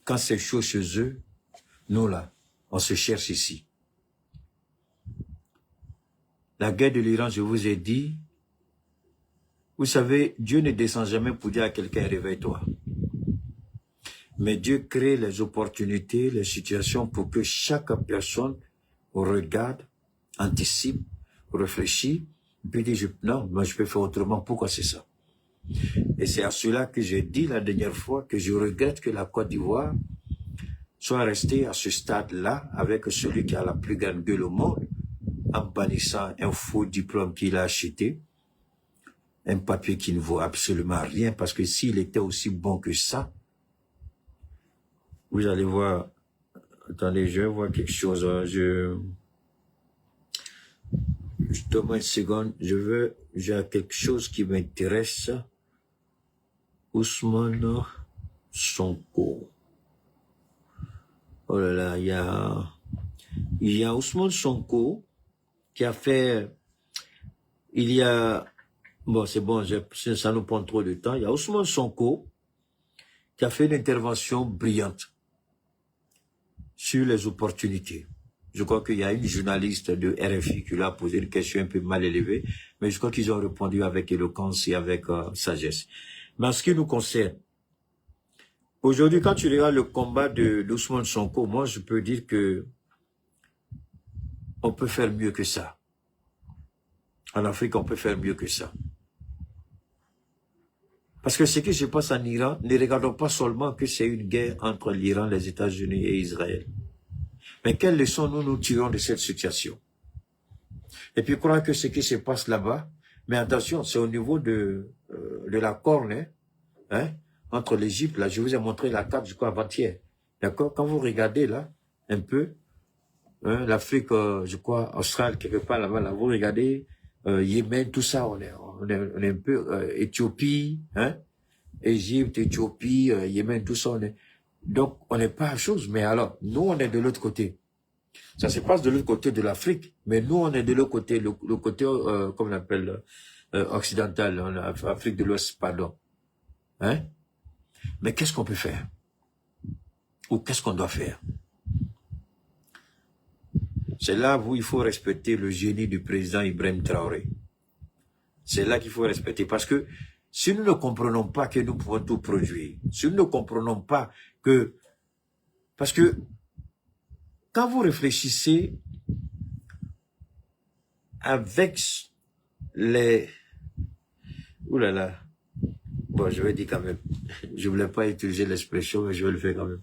quand c'est chaud chez eux, nous là, on se cherche ici? La guerre de l'Iran, je vous ai dit, vous savez, Dieu ne descend jamais pour dire à quelqu'un, réveille-toi. Mais Dieu crée les opportunités, les situations pour que chaque personne regarde, anticipe, réfléchit, puis dit, non, moi je peux faire autrement, pourquoi c'est ça? Et c'est à cela que j'ai dit la dernière fois que je regrette que la Côte d'Ivoire soit restée à ce stade-là avec celui qui a la plus grande gueule au monde, en bannissant un faux diplôme qu'il a acheté, un papier qui ne vaut absolument rien, parce que s'il était aussi bon que ça, vous allez voir, attendez, je vais voir quelque chose, donne-moi une seconde, j'ai quelque chose qui m'intéresse. Ousmane Sonko. Oh là là, il y a Ousmane Sonko qui a fait, bon c'est bon, ça nous prend trop de temps, il y a Ousmane Sonko qui a fait une intervention brillante sur les opportunités. Je crois qu'il y a une journaliste de RFI qui lui a posé une question un peu mal élevée, mais je crois qu'ils ont répondu avec éloquence et avec sagesse. Mais en ce qui nous concerne, aujourd'hui, quand tu regardes le combat d'Ousmane Sonko, moi, je peux dire que on peut faire mieux que ça. En Afrique, on peut faire mieux que ça. Parce que ce qui se passe en Iran, ne regardons pas seulement que c'est une guerre entre l'Iran, les États-Unis et Israël. Mais quelles leçons nous tirons de cette situation? Et puis, croire que ce qui se passe là-bas, mais attention, c'est au niveau de la corne, hein, entre l'Égypte, là, je vous ai montré la carte, je crois, avant-hier. D'accord? Quand vous regardez, là, un peu, hein, l'Afrique, je crois, Australie, quelque part là-bas, là, vous regardez, Yémen, tout ça, on est un peu, Éthiopie, hein, Égypte, Éthiopie, Yémen, tout ça, donc, on n'est pas à chose, mais alors, nous, on est de l'autre côté. Ça se passe de l'autre côté de l'Afrique, mais nous, on est de l'autre côté, le côté, comme on appelle, occidental, Afrique de l'Ouest, pardon. Hein? Mais qu'est-ce qu'on peut faire? Ou qu'est-ce qu'on doit faire? C'est là où il faut respecter le génie du président Ibrahim Traoré. C'est là qu'il faut respecter, parce que si nous ne comprenons pas que nous pouvons tout produire, si nous ne comprenons pas que... Parce que quand vous réfléchissez avec les... Ouh là là. Bon, je vais dire quand même. Je ne voulais pas utiliser l'expression, mais je vais le faire quand même.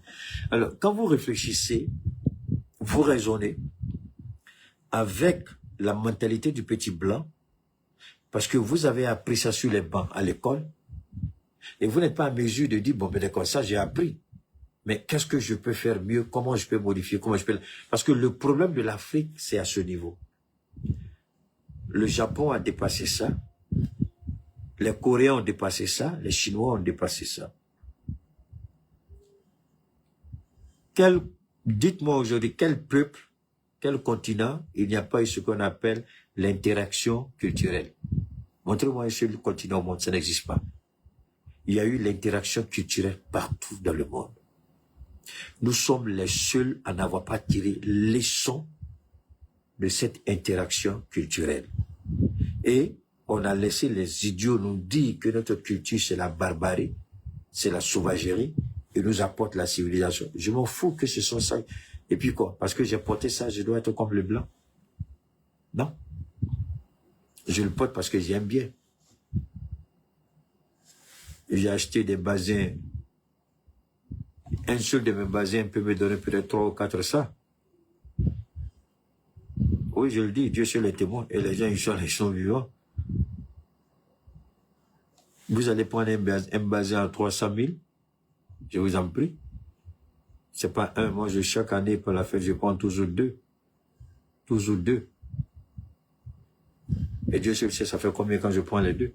Alors, quand vous réfléchissez, vous raisonnez avec la mentalité du petit blanc, parce que vous avez appris ça sur les bancs à l'école, et vous n'êtes pas en mesure de dire, bon, ben d'accord, ça j'ai appris. Mais qu'est-ce que je peux faire mieux? Comment je peux modifier? Comment je peux... Parce que le problème de l'Afrique, c'est à ce niveau. Le Japon a dépassé ça. Les Coréens ont dépassé ça. Les Chinois ont dépassé ça. Dites-moi aujourd'hui, quel peuple, quel continent, il n'y a pas eu ce qu'on appelle l'interaction culturelle? Montrez-moi un seul continent au monde, ça n'existe pas. Il y a eu l'interaction culturelle partout dans le monde. Nous sommes les seuls à n'avoir pas tiré leçon de cette interaction culturelle. Et on a laissé les idiots nous dire que notre culture c'est la barbarie, c'est la sauvagerie, et nous apporte la civilisation. Je m'en fous que ce soit ça. Et puis quoi? Parce que j'ai porté ça, je dois être comme le blanc? Non. Je le porte parce que j'aime bien. J'ai acheté des basins. Un seul de mes basins peut me donner peut-être 3 ou 400. Oui, je le dis, Dieu seul est témoin. Et les gens, ils sont vivants. Vous allez prendre un basin à 300 000. Je vous en prie. C'est pas un. Moi, chaque année, pour la fête, je prends toujours 2. Toujours 2. Et Dieu seul sait, ça fait combien quand je prends les 2.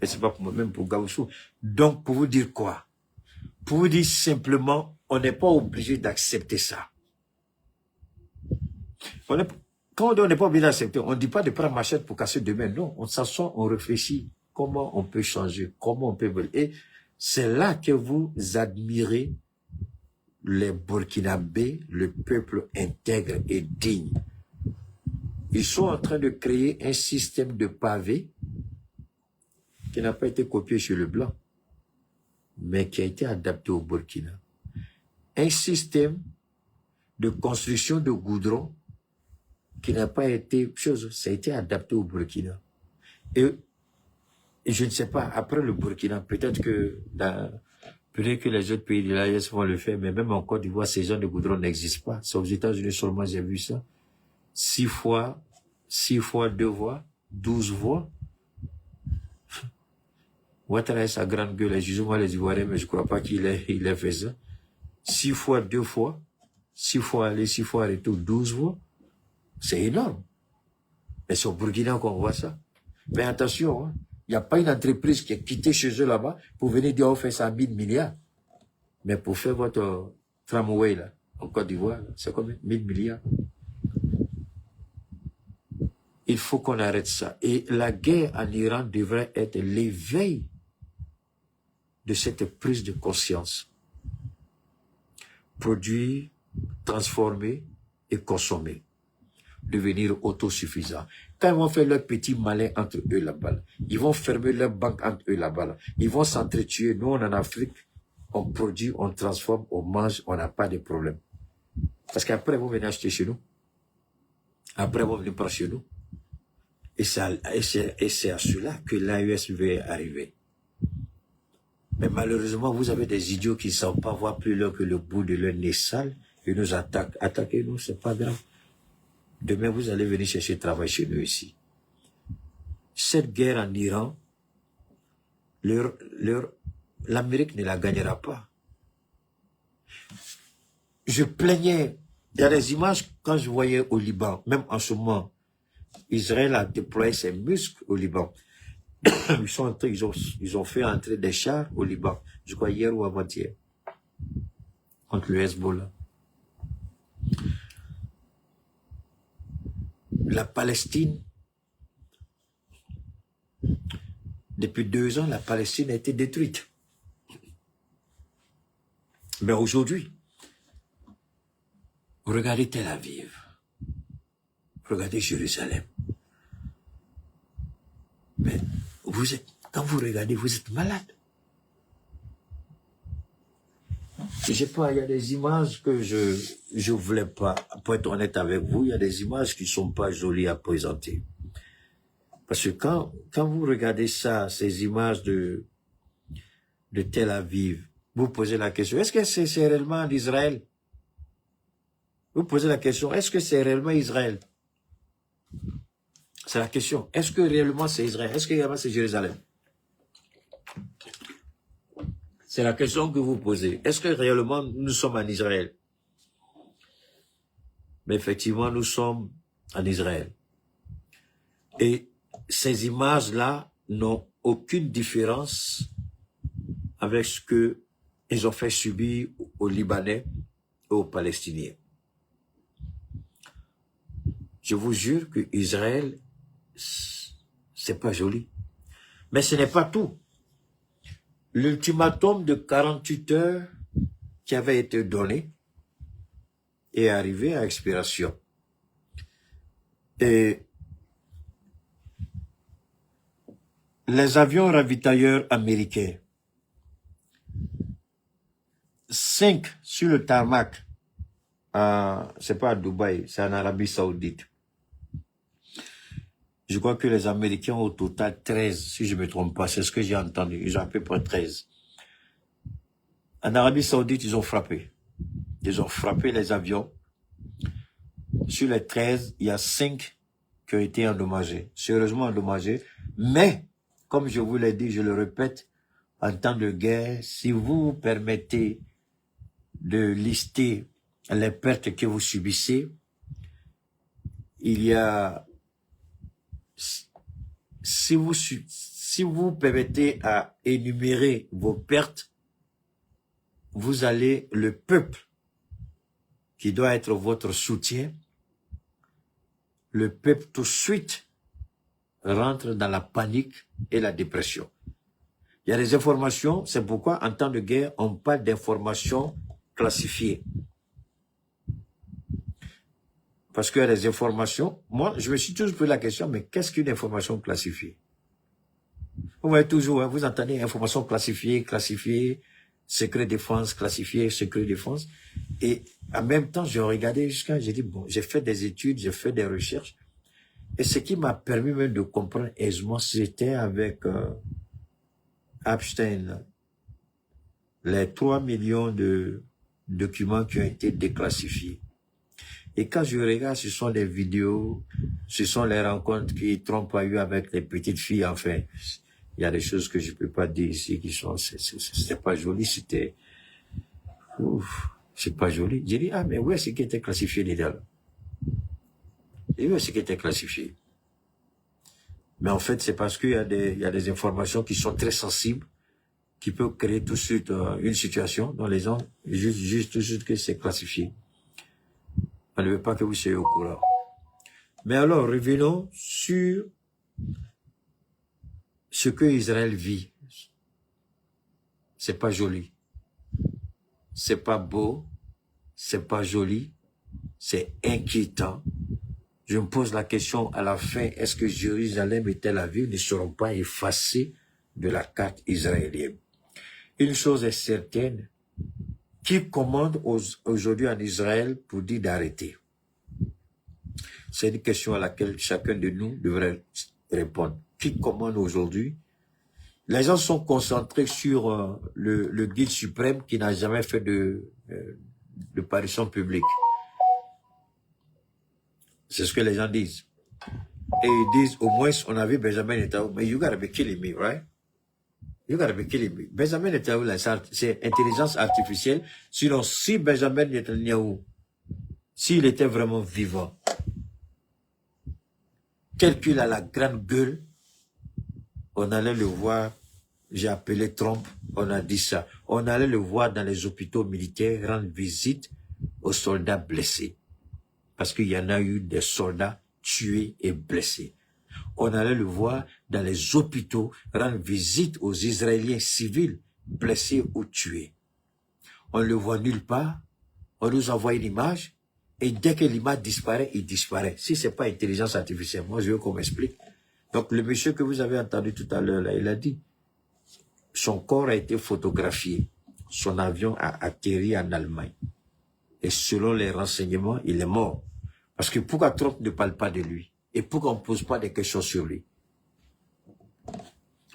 Et c'est pas pour moi-même, pour Gaussou. Donc, pour vous dire quoi? Pour vous dire simplement, on n'est pas obligé d'accepter ça. Quand on n'est pas obligé d'accepter, on ne dit pas de prendre machette pour casser demain. Non, on s'assoit, on réfléchit. Comment on peut changer? Comment on peut... Et c'est là que vous admirez les Burkinabés, le peuple intègre et digne. Ils sont en train de créer un système de pavés qui n'a pas été copié chez le blanc, mais qui a été adapté au Burkina. Un système de construction de goudron qui n'a pas été chose, ça a été adapté au Burkina. Et je ne sais pas, après le Burkina, peut-être que les autres pays de l'AES vont le faire, mais même en Côte d'Ivoire, ces genres de goudron n'existent pas. C'est aux États-Unis seulement, j'ai vu ça. 6 fois 2 voies, 12 voies. Ouattara a sa grande gueule, excusez-moi les Ivoiriens, mais je ne crois pas qu'il ait fait ça. 6 fois 2 fois, 6 fois aller, 6 fois retour, 12 voies. C'est énorme. Mais c'est au Burkina qu'on voit ça. Mais attention, hein, il n'y a pas une entreprise qui est quittée chez eux là-bas pour venir dire on fait ça à 1000 milliards. Mais pour faire votre tramway là, en Côte d'Ivoire, c'est combien? 1000 milliards. Il faut qu'on arrête ça. Et la guerre en Iran devrait être l'éveil de cette prise de conscience. Produire, transformer et consommer. Devenir autosuffisant. Quand ils vont faire leur petit malin entre eux là-bas, ils vont fermer leur banque entre eux là-bas, ils vont s'entretuer. Nous, en Afrique, on produit, on transforme, on mange, on n'a pas de problème. Parce qu'après, vous venez acheter chez nous. Après, vous venez prendre chez nous. Et c'est à cela que l'AES veut arriver. Mais malheureusement, vous avez des idiots qui ne savent pas voir plus loin que le bout de leur nez sale et nous attaquent. Attaquez-nous, c'est pas grave. Demain, vous allez venir chercher travail chez nous ici. Cette guerre en Iran, l'Amérique ne la gagnera pas. Je plaignais, il y a des images quand je voyais au Liban, même en ce moment, Israël a déployé ses muscles au Liban. Ils ont fait entrer des chars au Liban, je crois hier ou avant-hier, contre le Hezbollah. La Palestine, depuis 2 ans, la Palestine a été détruite. Mais aujourd'hui, regardez Tel Aviv, regardez Jérusalem. Mais quand vous regardez, vous êtes malade. Je sais pas, il y a des images que je voulais pas, pour être honnête avec vous, il y a des images qui sont pas jolies à présenter. Parce que quand vous regardez ça, ces images de Tel Aviv, vous posez la question, est-ce que c'est réellement d'Israël? Vous posez la question, est-ce que c'est réellement Israël? C'est la question. Est-ce que réellement c'est Israël? Est-ce que réellement c'est Jérusalem? C'est la question que vous posez. Est-ce que réellement nous sommes en Israël? Mais effectivement, nous sommes en Israël. Et ces images-là n'ont aucune différence avec ce que ils ont fait subir aux Libanais et aux Palestiniens. Je vous jure que Israël, c'est pas joli. Mais ce n'est pas tout. L'ultimatum de 48 heures qui avait été donné est arrivé à expiration. Et les avions ravitailleurs américains, 5 sur le tarmac, c'est pas à Dubaï, c'est en Arabie Saoudite. Je crois que les Américains ont au total 13, si je ne me trompe pas. C'est ce que j'ai entendu. Ils ont à peu près 13. En Arabie Saoudite, ils ont frappé. Ils ont frappé les avions. Sur les 13, il y a 5 qui ont été endommagés. Sérieusement endommagés. Mais, comme je vous l'ai dit, je le répète, en temps de guerre, si vous permettez de lister les pertes que vous subissez, il y a... Si vous permettez à énumérer vos pertes, vous allez, le peuple, qui doit être votre soutien, le peuple tout de suite rentre dans la panique et la dépression. Il y a des informations, c'est pourquoi en temps de guerre, on parle d'informations classifiées. Parce qu'il y a des informations, moi je me suis toujours posé la question, mais qu'est-ce qu'une information classifiée? Vous voyez toujours, hein, vous entendez information classifiée, secret défense, classifié, secret défense. Et en même temps, j'ai regardé jusqu'à, j'ai dit, bon, j'ai fait des études, j'ai fait des recherches. Et ce qui m'a permis même de comprendre aisément, c'était avec Epstein, les 3 millions de documents qui ont été déclassifiés. Et quand je regarde, ce sont des vidéos, ce sont les rencontres que Trump a eues avec les petites filles, enfin. Il y a des choses que je peux pas dire ici qui sont, c'était pas joli, c'était, c'est pas joli. J'ai dit, ah, mais où est-ce qui était classifié déjà? Et où est-ce qui était classifié? Mais en fait, c'est parce qu'il y a des informations qui sont très sensibles, qui peuvent créer tout de suite une situation dont les gens jugent tout de suite que c'est classifié. On ne veut pas que vous soyez au courant. Mais alors, revenons sur ce que Israël vit. C'est pas joli. C'est pas beau. C'est pas joli. C'est inquiétant. Je me pose la question à la fin, est-ce que Jérusalem et Tel Aviv ne seront pas effacés de la carte israélienne? Une chose est certaine, qui commande aujourd'hui en Israël pour dire d'arrêter? C'est une question à laquelle chacun de nous devrait répondre. Qui commande aujourd'hui? Les gens sont concentrés sur le guide suprême qui n'a jamais fait de parution publique. C'est ce que les gens disent. Et ils disent, au moins, on a vu Benjamin Netanyahu, mais you gotta be killing me, right? You gotta be killing me. Benjamin Netanyahu, c'est intelligence artificielle. Sinon, si Benjamin Netanyahu, s'il était vraiment vivant, tel qu'il a la grande gueule, on allait le voir, j'ai appelé Trump, on a dit ça. On allait le voir dans les hôpitaux militaires rendre visite aux soldats blessés. Parce qu'il y en a eu des soldats tués et blessés. On allait le voir dans les hôpitaux rendre visite aux Israéliens civils blessés ou tués. On ne le voit nulle part. On nous envoie une image. Et dès que l'image disparaît, il disparaît. Si c'est pas intelligence artificielle, moi je veux qu'on m'explique. Donc le monsieur que vous avez entendu tout à l'heure, là, il a dit, son corps a été photographié. Son avion a atterri en Allemagne. Et selon les renseignements, il est mort. Parce que pourquoi Trump ne parle pas de lui? Et pourquoi on ne pose pas des questions sur lui?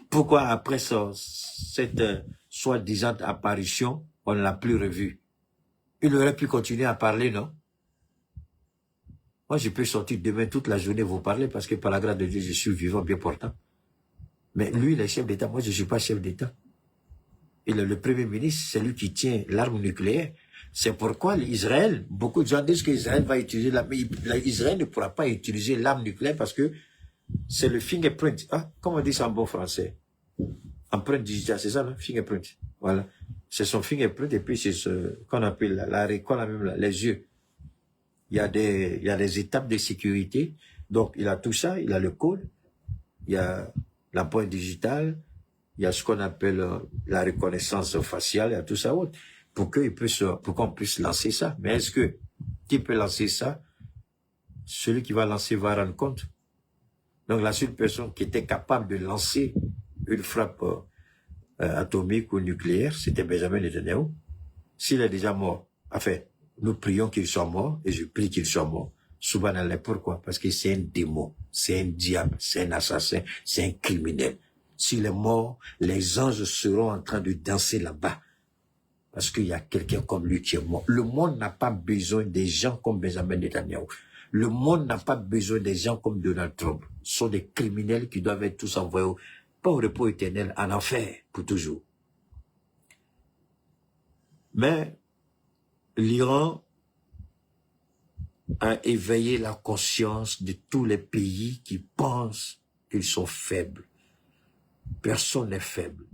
Pourquoi après cette soi-disant apparition, on ne l'a plus revu? Il aurait pu continuer à parler, non? Moi, je peux sortir demain toute la journée vous parler parce que par la grâce de Dieu, je suis vivant, bien portant. Mais lui, il est chef d'État. Moi, je ne suis pas chef d'État. Il est le premier ministre, c'est lui qui tient l'arme nucléaire. C'est pourquoi Israël, beaucoup de gens disent qu'Israël va utiliser Israël ne pourra pas utiliser l'arme nucléaire parce que c'est le fingerprint. Ah, comment on dit ça en bon français? Empreinte digitale, c'est ça, non? Fingerprint. Voilà. C'est son fingerprint et puis c'est ce qu'on appelle les yeux. Il y a des étapes de sécurité. Donc, il a tout ça, il a le code, il y a l'empreinte digitale, il y a ce qu'on appelle la reconnaissance faciale, il y a tout ça autre. Pour qu'on puisse lancer ça. Mais est-ce que qui peut lancer ça? Celui qui va lancer va rendre compte. Donc la seule personne qui était capable de lancer une frappe atomique ou nucléaire, c'était Benjamin Netanyahu. S'il est déjà mort, enfin, nous prions qu'il soit mort, et je prie qu'il soit mort. Subhanallah, pourquoi? Parce que c'est un démon, c'est un diable, c'est un assassin, c'est un criminel. S'il est mort, les anges seront en train de danser là-bas. Parce qu'il y a quelqu'un comme lui qui est mort. Le monde n'a pas besoin des gens comme Benjamin Netanyahu. Le monde n'a pas besoin des gens comme Donald Trump. Ce sont des criminels qui doivent être tous envoyés pas au repos éternel, en enfer, pour toujours. Mais l'Iran a éveillé la conscience de tous les pays qui pensent qu'ils sont faibles. Personne n'est faible.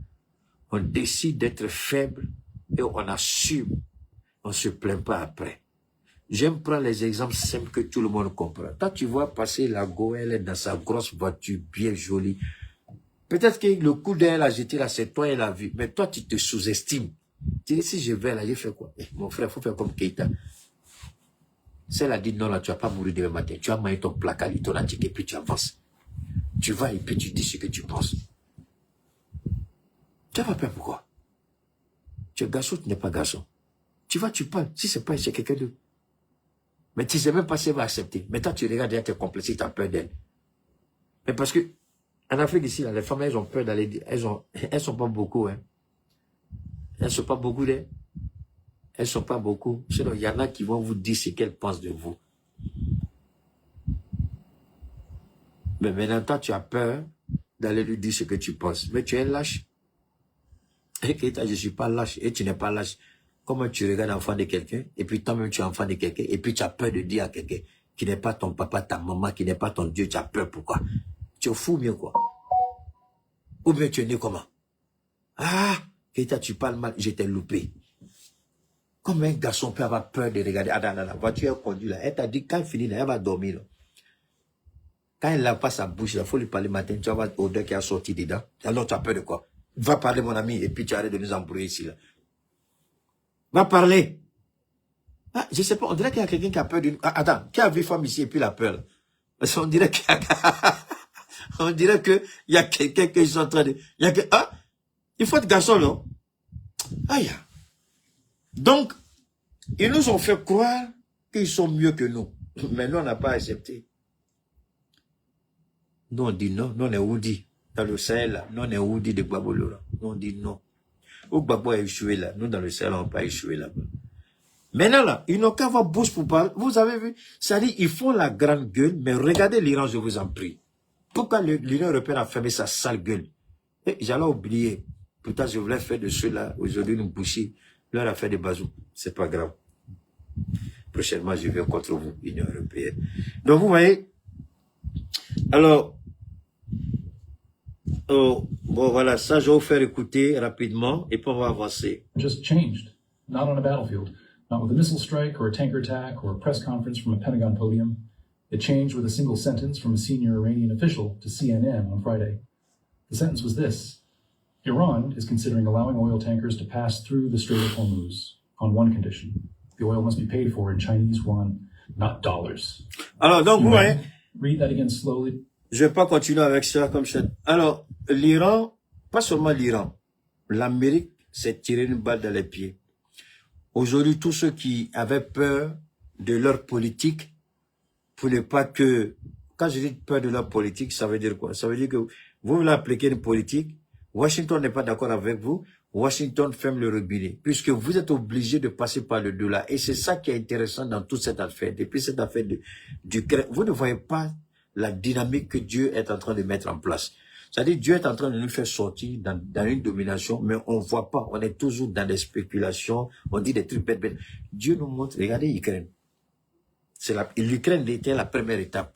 On décide d'être faible et on assume. On ne se plaint pas après. J'aime prendre les exemples simples que tout le monde comprend. Toi, tu vois passer la go, elle est dans sa grosse voiture bien jolie. Peut-être que le coup d'elle a jeté là, c'est toi, elle a vu. Mais toi, tu te sous-estimes. Tu dis, si je vais là, je fais quoi? Mon frère, il faut faire comme Keïta. Celle a dit, non, là, tu vas pas mourir demain matin. Tu as maillé ton placard, ton antique, et puis tu avances. Tu vas et puis tu dis ce que tu penses. Tu n'as pas peur, pourquoi? Tu es garçon, tu n'es pas garçon. Tu vas, tu parles. Si c'est pas, c'est quelqu'un d'autre. Mais tu ne sais même pas si elle va accepter. Mais toi, tu regardes, elle te complexe, tu as peur d'elle. Mais parce que, en Afrique ici, là, les femmes, elles ont peur d'aller, elles sont pas beaucoup, hein. Elles sont pas beaucoup, hein. Elles sont pas beaucoup. Sinon, il y en a qui vont vous dire ce qu'elles pensent de vous. Mais maintenant, toi, tu as peur d'aller lui dire ce que tu penses. Mais tu es lâche. Et je ne suis pas lâche. Et tu n'es pas lâche. Comment tu regardes l'enfant de quelqu'un, et puis toi-même tu es enfant de quelqu'un, et puis tu as peur de dire à quelqu'un qui n'est pas ton papa, ta maman, qui n'est pas ton Dieu, tu as peur, pourquoi? Tu es fou bien quoi? Ou bien tu es né comment? Ah, Keita, tu parles mal, je t'ai loupé. Comme un garçon peut avoir peur de regarder, ah, la voiture est conduite là, elle t'a dit quand elle finit là, elle va dormir là. Quand elle lave pas sa bouche là, il faut lui parler matin, tu vas voir l'odeur qui a sorti dedans. Alors tu as peur de quoi? Va parler mon ami, et puis tu arrêtes de nous embrouiller ici là. Va parler. Ah, je sais pas, on dirait qu'il y a quelqu'un qui a peur d'une... Ah, attends, qui a vu femme ici et puis la peur? Parce qu'on dirait qu'il y a... on dirait qu'il y a quelqu'un qui est en train de... Il y a que... Ah, il faut être garçon, non? Aïe. Donc, ils nous ont fait croire qu'ils sont mieux que nous. Mais nous, on n'a pas accepté. Nous, on dit non. Nous, on est Oudi. Dans le Sahel, là. Nous, on est Oudi de Gbabolo, là. Nous, on dit non. Où Gbagbo a échoué là. Nous, dans le Sahel, on n'a pas échoué là-bas. Maintenant, là, ils n'ont qu'à avoir bouche pour parler. Vous avez vu? C'est-à-dire, ils font la grande gueule, mais regardez l'Iran, je vous en prie. Pourquoi l'Union européenne a fermé sa sale gueule? J'allais oublier. Pourtant, je voulais faire de ceux-là, aujourd'hui, nous boucher leur affaire de bazou. C'est pas grave. Prochainement, je viens contre vous, Union européenne. Donc, vous voyez? Alors, oh, bon, voilà, ça, je vais vous faire écouter rapidement et puis on va avancer. Just changed. Not on a battlefield. Not with a missile strike or a tanker attack or a press conference from a Pentagon podium. It changed with a single sentence from a senior Iranian official to CNN on Friday. The sentence was this: Iran is considering allowing oil tankers to pass through the Strait of Hormuz on one condition. The oil must be paid for in Chinese yuan, not dollars. Alors, donc, vous voyez. Read that again slowly. Je vais pas continuer avec ça comme ça. Alors, l'Iran, pas seulement l'Iran, l'Amérique s'est tiré une balle dans les pieds. Aujourd'hui, tous ceux qui avaient peur de leur politique, pour ne pas que, quand je dis peur de leur politique, ça veut dire quoi? Ça veut dire que vous voulez appliquer une politique, Washington n'est pas d'accord avec vous, Washington ferme le robinet, puisque vous êtes obligé de passer par le dollar. Et c'est ça qui est intéressant dans toute cette affaire. Depuis cette affaire d'Ukraine, vous ne voyez pas la dynamique que Dieu est en train de mettre en place. C'est-à-dire, Dieu est en train de nous faire sortir dans une domination, mais on ne voit pas. On est toujours dans des spéculations, on dit des trucs bêtes. Dieu nous montre, regardez l'Ukraine. L'Ukraine était la première étape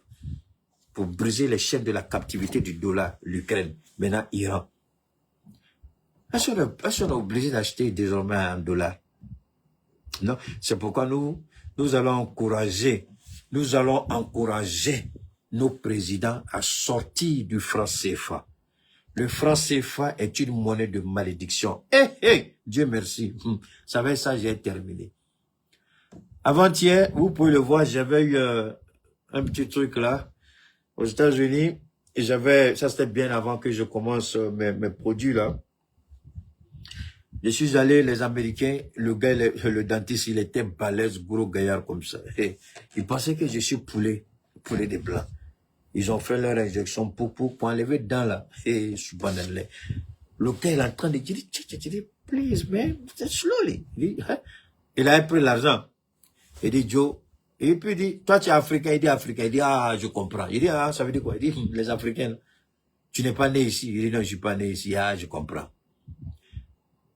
pour briser les chaînes de la captivité du dollar, l'Ukraine. Maintenant, Iran. Est-ce qu'on est obligé d'acheter désormais en dollars? Non, c'est pourquoi nous allons encourager nos présidents à sortir du franc CFA. Le franc CFA est une monnaie de malédiction. Dieu merci. Ça va être ça, j'ai terminé. Avant-hier, vous pouvez le voir, j'avais eu un petit truc là, aux États-Unis, et ça c'était bien avant que je commence mes produits là. Je suis allé, les Américains, le gars, le dentiste, il était balèze, gros gaillard comme ça. Et ils pensaient que je suis poulet des Blancs. Ils ont fait leur injection pour enlever dedans là. Et subhanallah. Le gars, il est en train de dire, please, man, slowly. Il a pris l'argent. Il dit, Joe, et puis il dit, toi tu es africain, il dit africain. Il dit, ah, je comprends. Il dit, ah, ça veut dire quoi? Il dit, les Africains, tu n'es pas né ici. Il dit, non, je suis pas né ici. Ah, je comprends.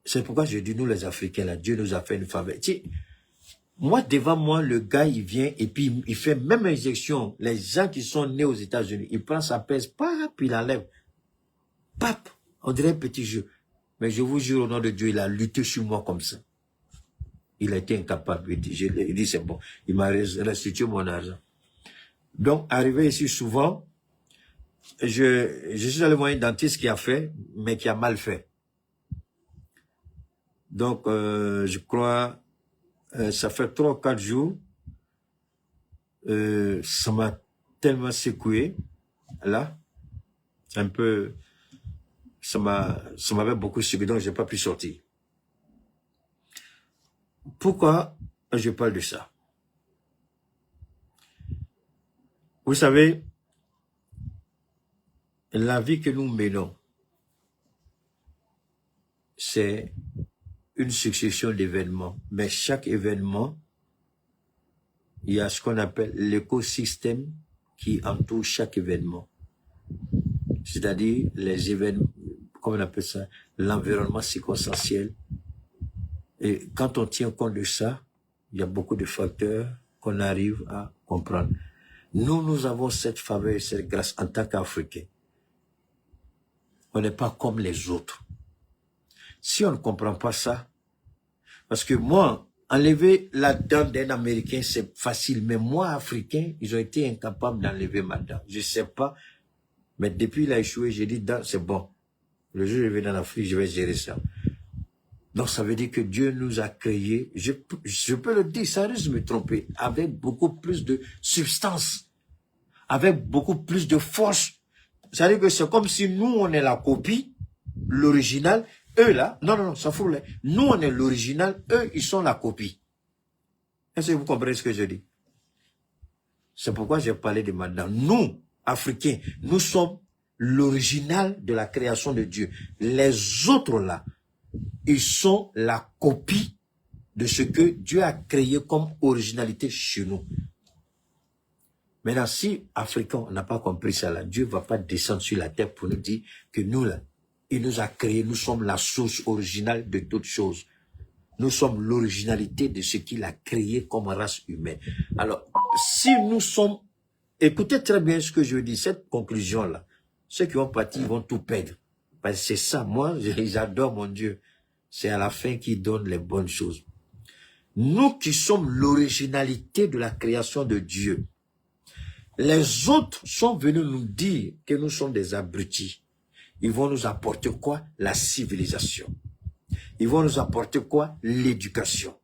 C'est pourquoi je dis, nous les Africains, là, Dieu nous a fait une faveur. Tu sais, moi, devant moi, le gars, il vient et puis il fait même injection. Les gens qui sont nés aux États-Unis, il prend sa pèse, puis il enlève. Pap, on dirait un petit jeu. Mais je vous jure, au nom de Dieu, il a lutté sur moi comme ça. Il a été incapable. Il dit, c'est bon. Il m'a restitué mon argent. Donc, arrivé ici souvent, je suis allé voir un dentiste qui a fait, mais qui a mal fait. Donc, je crois, ça fait 3 ou 4 jours, ça m'a tellement secoué, là, un peu, ça m'avait beaucoup secoué, donc j'ai pas pu sortir. Pourquoi je parle de ça? Vous savez, la vie que nous menons, c'est une succession d'événements. Mais chaque événement, il y a ce qu'on appelle l'écosystème qui entoure chaque événement. C'est-à-dire les événements, comment on appelle ça, l'environnement circonstanciel. Et quand on tient compte de ça, il y a beaucoup de facteurs qu'on arrive à comprendre. Nous avons cette faveur et cette grâce en tant qu'Africains. On n'est pas comme les autres. Si on ne comprend pas ça, parce que moi, enlever la dent d'un Américain, c'est facile. Mais moi, Africain, ils ont été incapables d'enlever ma dent. Je ne sais pas. Mais depuis qu'il a échoué, j'ai dit, c'est bon. Le jour où je vais dans l'Afrique, je vais gérer ça. Donc, ça veut dire que Dieu nous a créés, je peux le dire, ça risque de me tromper, avec beaucoup plus de substance, avec beaucoup plus de force. C'est-à-dire que c'est comme si nous, on est la copie, l'original, eux là, non, ça fout là. Nous, on est l'original, eux, ils sont la copie. Est-ce que vous comprenez ce que je dis? C'est pourquoi j'ai parlé de maintenant. Nous, Africains, nous sommes l'original de la création de Dieu. Les autres là, ils sont la copie de ce que Dieu a créé comme originalité chez nous. Maintenant, si Africains, on n'a pas compris ça là, Dieu ne va pas descendre sur la terre pour nous dire que nous là, il nous a créé, nous sommes la source originale de toutes choses. Nous sommes l'originalité de ce qu'il a créé comme race humaine. Alors, si nous sommes, écoutez très bien ce que je dis, cette conclusion-là, ceux qui ont parti, ils vont tout perdre. Parce que c'est ça, moi, j'adore mon Dieu. C'est à la fin qu'il donne les bonnes choses. Nous qui sommes l'originalité de la création de Dieu, les autres sont venus nous dire que nous sommes des abrutis. Ils vont nous apporter quoi? La civilisation. Ils vont nous apporter quoi? L'éducation.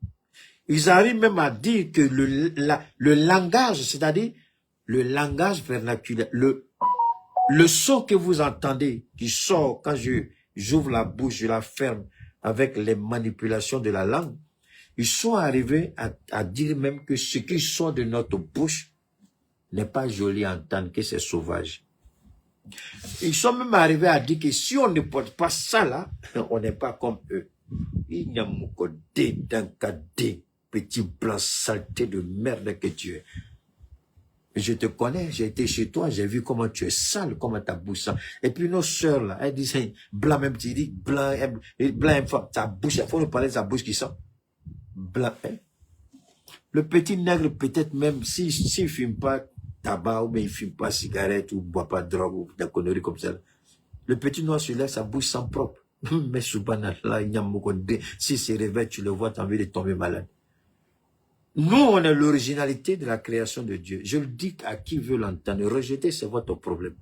Ils arrivent même à dire que le langage, c'est-à-dire le langage vernaculaire, le son que vous entendez, qui sort quand j'ouvre la bouche, je la ferme avec les manipulations de la langue, ils sont arrivés à dire même que ce qui sort de notre bouche n'est pas joli à entendre, que c'est sauvage. Ils sont même arrivés à dire que si on ne porte pas ça là, on n'est pas comme eux. Il n'y a pas d'un cadet, petit blanc saleté de merde que tu es. Je te connais, j'ai été chez toi, j'ai vu comment tu es sale, comment ta bouche sent. Et puis nos sœurs là, elles disent, blanc même, tu dis, blanc, ta bouche, il faut nous parler de sa bouche qui sent. Blanc, hein? Le petit nègre, peut-être même, s'il fume pas tabac, ou bien il fume pas cigarette, ou boit pas de drogue, ou des conneries comme ça. Le petit noir, celui-là, sa bouche sent propre. Mais subhanallah, il y a beaucoup de... Si c'est réveil, tu le vois, tu as envie de tomber malade. Nous, on est l'originalité de la création de Dieu. Je le dis à qui veut l'entendre. Rejeter, c'est votre problème.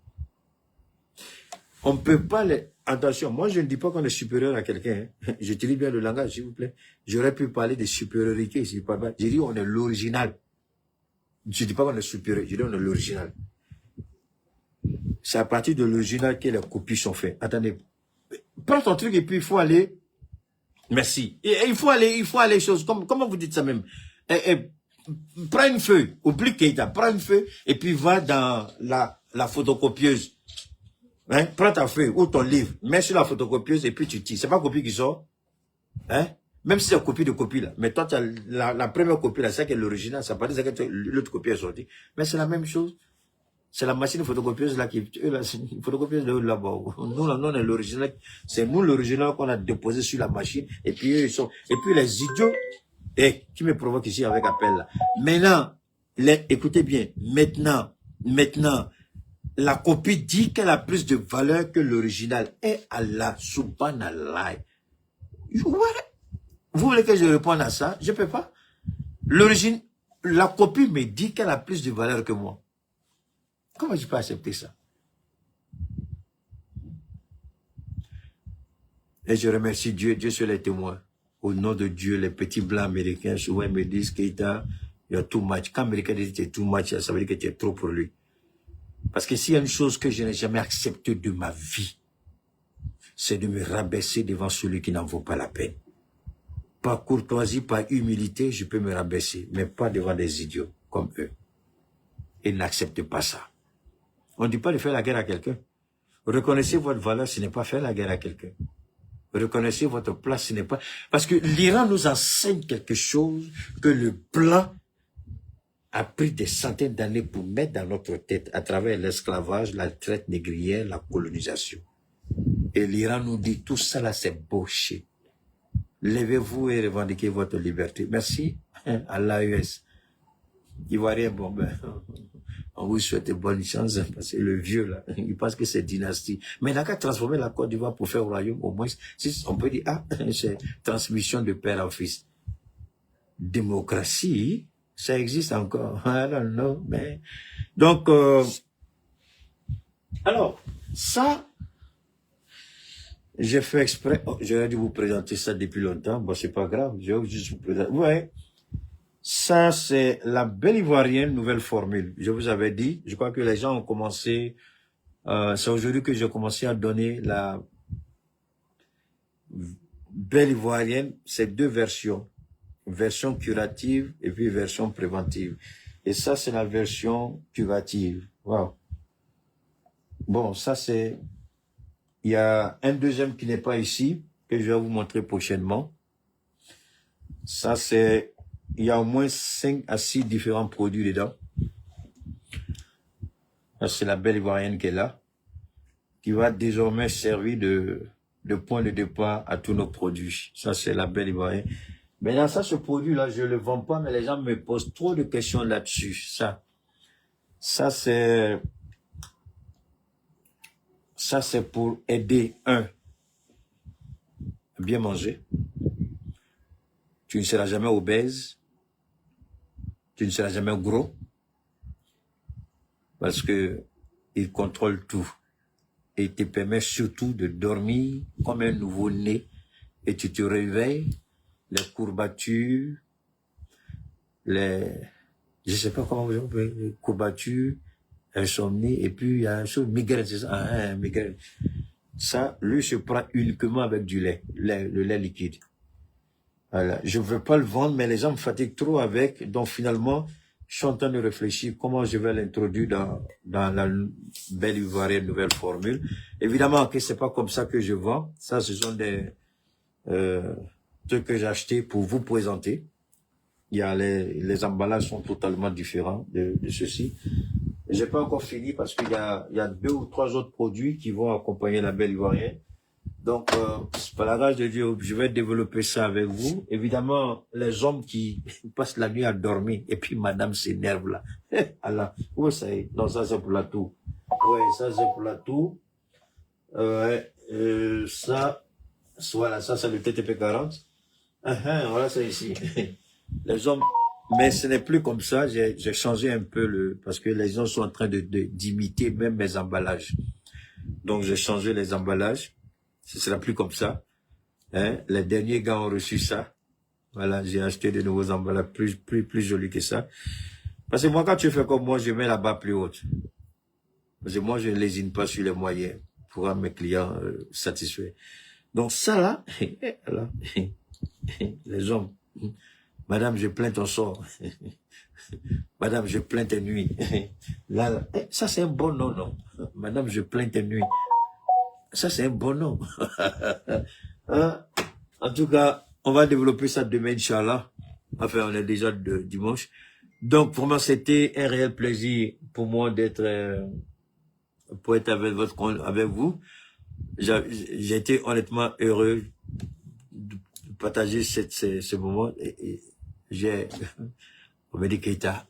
On ne peut pas les... Attention, moi, je ne dis pas qu'on est supérieur à quelqu'un. Hein. J'utilise bien le langage, s'il vous plaît. J'aurais pu parler de supériorité ici. J'ai dit on est l'original. Je ne dis pas qu'on est supérieur, je dis on est l'original. C'est à partir de l'original que les copies sont faites. Attendez. Prends ton truc et puis il faut aller Merci. Et il faut aller choses, comment vous dites ça même? Prends une feuille, oublie Keïta, prends une feuille, et puis va dans la photocopieuse. Hein? Prends ta feuille ou ton livre, mets sur la photocopieuse, et puis tu tires. C'est pas copie qui sort. Hein? Même si c'est copie de copie, là. Mais toi, tu as la première copie, là, c'est que l'original, ça paraît que l'autre copie est sortie. Mais c'est la même chose. C'est la machine photocopieuse, là, photocopieuse de là-bas. Nous, on est l'original. C'est nous, l'original qu'on a déposé sur la machine. Et puis, eux, ils sont, et puis les idiots, qui me provoquent ici avec appel, là. Maintenant, écoutez bien, maintenant, la copie dit qu'elle a plus de valeur que l'original. Et Allah, subhanallah. Vous voulez que je réponde à ça? Je peux pas. L'origine, la copie me dit qu'elle a plus de valeur que moi. Comment je peux accepter ça? Et je remercie Dieu, Dieu sur les témoins. Au nom de Dieu, les petits blancs américains, souvent me disent Keïta, il y a too much. Quand l'Américain dit que tu es too much, ça veut dire que tu es trop pour lui. Parce que s'il y a une chose que je n'ai jamais acceptée de ma vie, c'est de me rabaisser devant celui qui n'en vaut pas la peine. Par courtoisie, par humilité, je peux me rabaisser, mais pas devant des idiots comme eux. Ils n'acceptent pas ça. On ne dit pas de faire la guerre à quelqu'un. Reconnaissez votre valeur, ce n'est pas faire la guerre à quelqu'un. Reconnaissez votre place, ce n'est pas... Parce que l'Iran nous enseigne quelque chose que le blanc a pris des centaines d'années pour mettre dans notre tête à travers l'esclavage, la traite négrière, la colonisation. Et l'Iran nous dit tout ça là, c'est bullshit. Levez-vous et revendiquez votre liberté. Merci à l'AES. Ivoirien, bon ben, on vous souhaite bonne chance, parce que le vieux là, il pense que c'est dynastie. Mais il n'a qu'à transformer la Côte d'Ivoire pour faire royaume, au moins, si on peut dire, ah, c'est transmission de père en fils. Démocratie, ça existe encore. I don't know, mais... Donc, alors, ça, j'ai fait exprès, j'aurais dû vous présenter ça depuis longtemps, bon, c'est pas grave, je vais juste vous présenter. Ouais. Ça, c'est la belle ivoirienne nouvelle formule. Je vous avais dit, je crois que les gens ont commencé, c'est aujourd'hui que j'ai commencé à donner la belle ivoirienne, c'est deux versions. Version curative et puis version préventive. Et ça, c'est la version curative. Wow. Bon, ça c'est... Il y a un deuxième qui n'est pas ici, que je vais vous montrer prochainement. Ça c'est... Il y a au moins 5 à 6 différents produits dedans. C'est la belle ivoirienne qui est là, qui va désormais servir de point de départ à tous nos produits. Ça, c'est la belle ivoirienne. Maintenant, ça, ce produit-là, je ne le vends pas, mais les gens me posent trop de questions là-dessus. Ça c'est pour aider, à bien manger. Tu ne seras jamais obèse. Tu ne seras jamais gros. Parce que il contrôle tout. Et il te permet surtout de dormir comme un nouveau-né. Et tu te réveilles, les courbatures, je sais pas comment vous appelez, les courbatures, insomnie, et puis il y a une chose, migraine, c'est ça, migraine. Ça, lui, se prend uniquement avec du lait, le lait liquide. Voilà. Je veux pas le vendre, mais les gens me fatiguent trop avec, donc finalement, je suis en train de réfléchir comment je vais l'introduire dans la belle ivoirienne nouvelle formule. Évidemment que c'est pas comme ça que je vends. Ça, ce sont des trucs que j'ai achetés pour vous présenter. Il y a les emballages sont totalement différents de ceci. J'ai pas encore fini parce qu'il y a 2 ou 3 autres produits qui vont accompagner la belle ivoirienne. Donc, par la grâce de Dieu, je vais développer ça avec vous. Évidemment, les hommes qui passent la nuit à dormir, et puis madame s'énerve là. Allah, où ça est? Non, ça c'est pour la toux. Ouais, ça c'est pour la toux. Ça, voilà, ça c'est le TTP40. Voilà, c'est ici. Les hommes, mais ce n'est plus comme ça. J'ai changé un peu parce que les gens sont en train d'imiter même mes emballages. Donc, j'ai changé les emballages. Ce sera plus comme ça. Les derniers gars ont reçu ça. Voilà, j'ai acheté de nouveaux emballages plus jolis que ça. Parce que moi, quand tu fais comme moi, je mets la barre plus haute. Parce que moi, je ne lésine pas sur les moyens pour rendre mes clients satisfaits. Donc ça là, Les hommes. Madame, je plains ton sort. Madame, je plains tes nuits. Là, ça c'est un bon nom, non? Madame, je plains tes nuits. Ça c'est un bon nom. Hein? En tout cas, on va développer ça demain, Inch'Allah. Enfin, on est déjà dimanche. Donc, vraiment, c'était un réel plaisir pour moi d'être, pour être avec vous. J'ai été honnêtement heureux de partager ce moment. J'ai, on m'a dit Keita,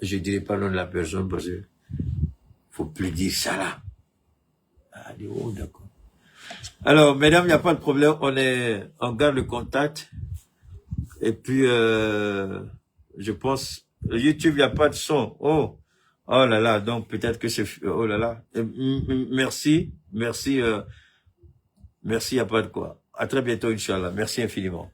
je dirais pas le nom de la personne parce que faut plus dire ça là. Ah, dit, oh, d'accord. Alors, mesdames, il n'y a pas de problème, on garde le contact. Et puis, je pense, YouTube, il n'y a pas de son. Oh là là, donc peut-être que c'est, oh là là. Merci, il n'y a pas de quoi. À très bientôt, Inch'Allah. Merci infiniment.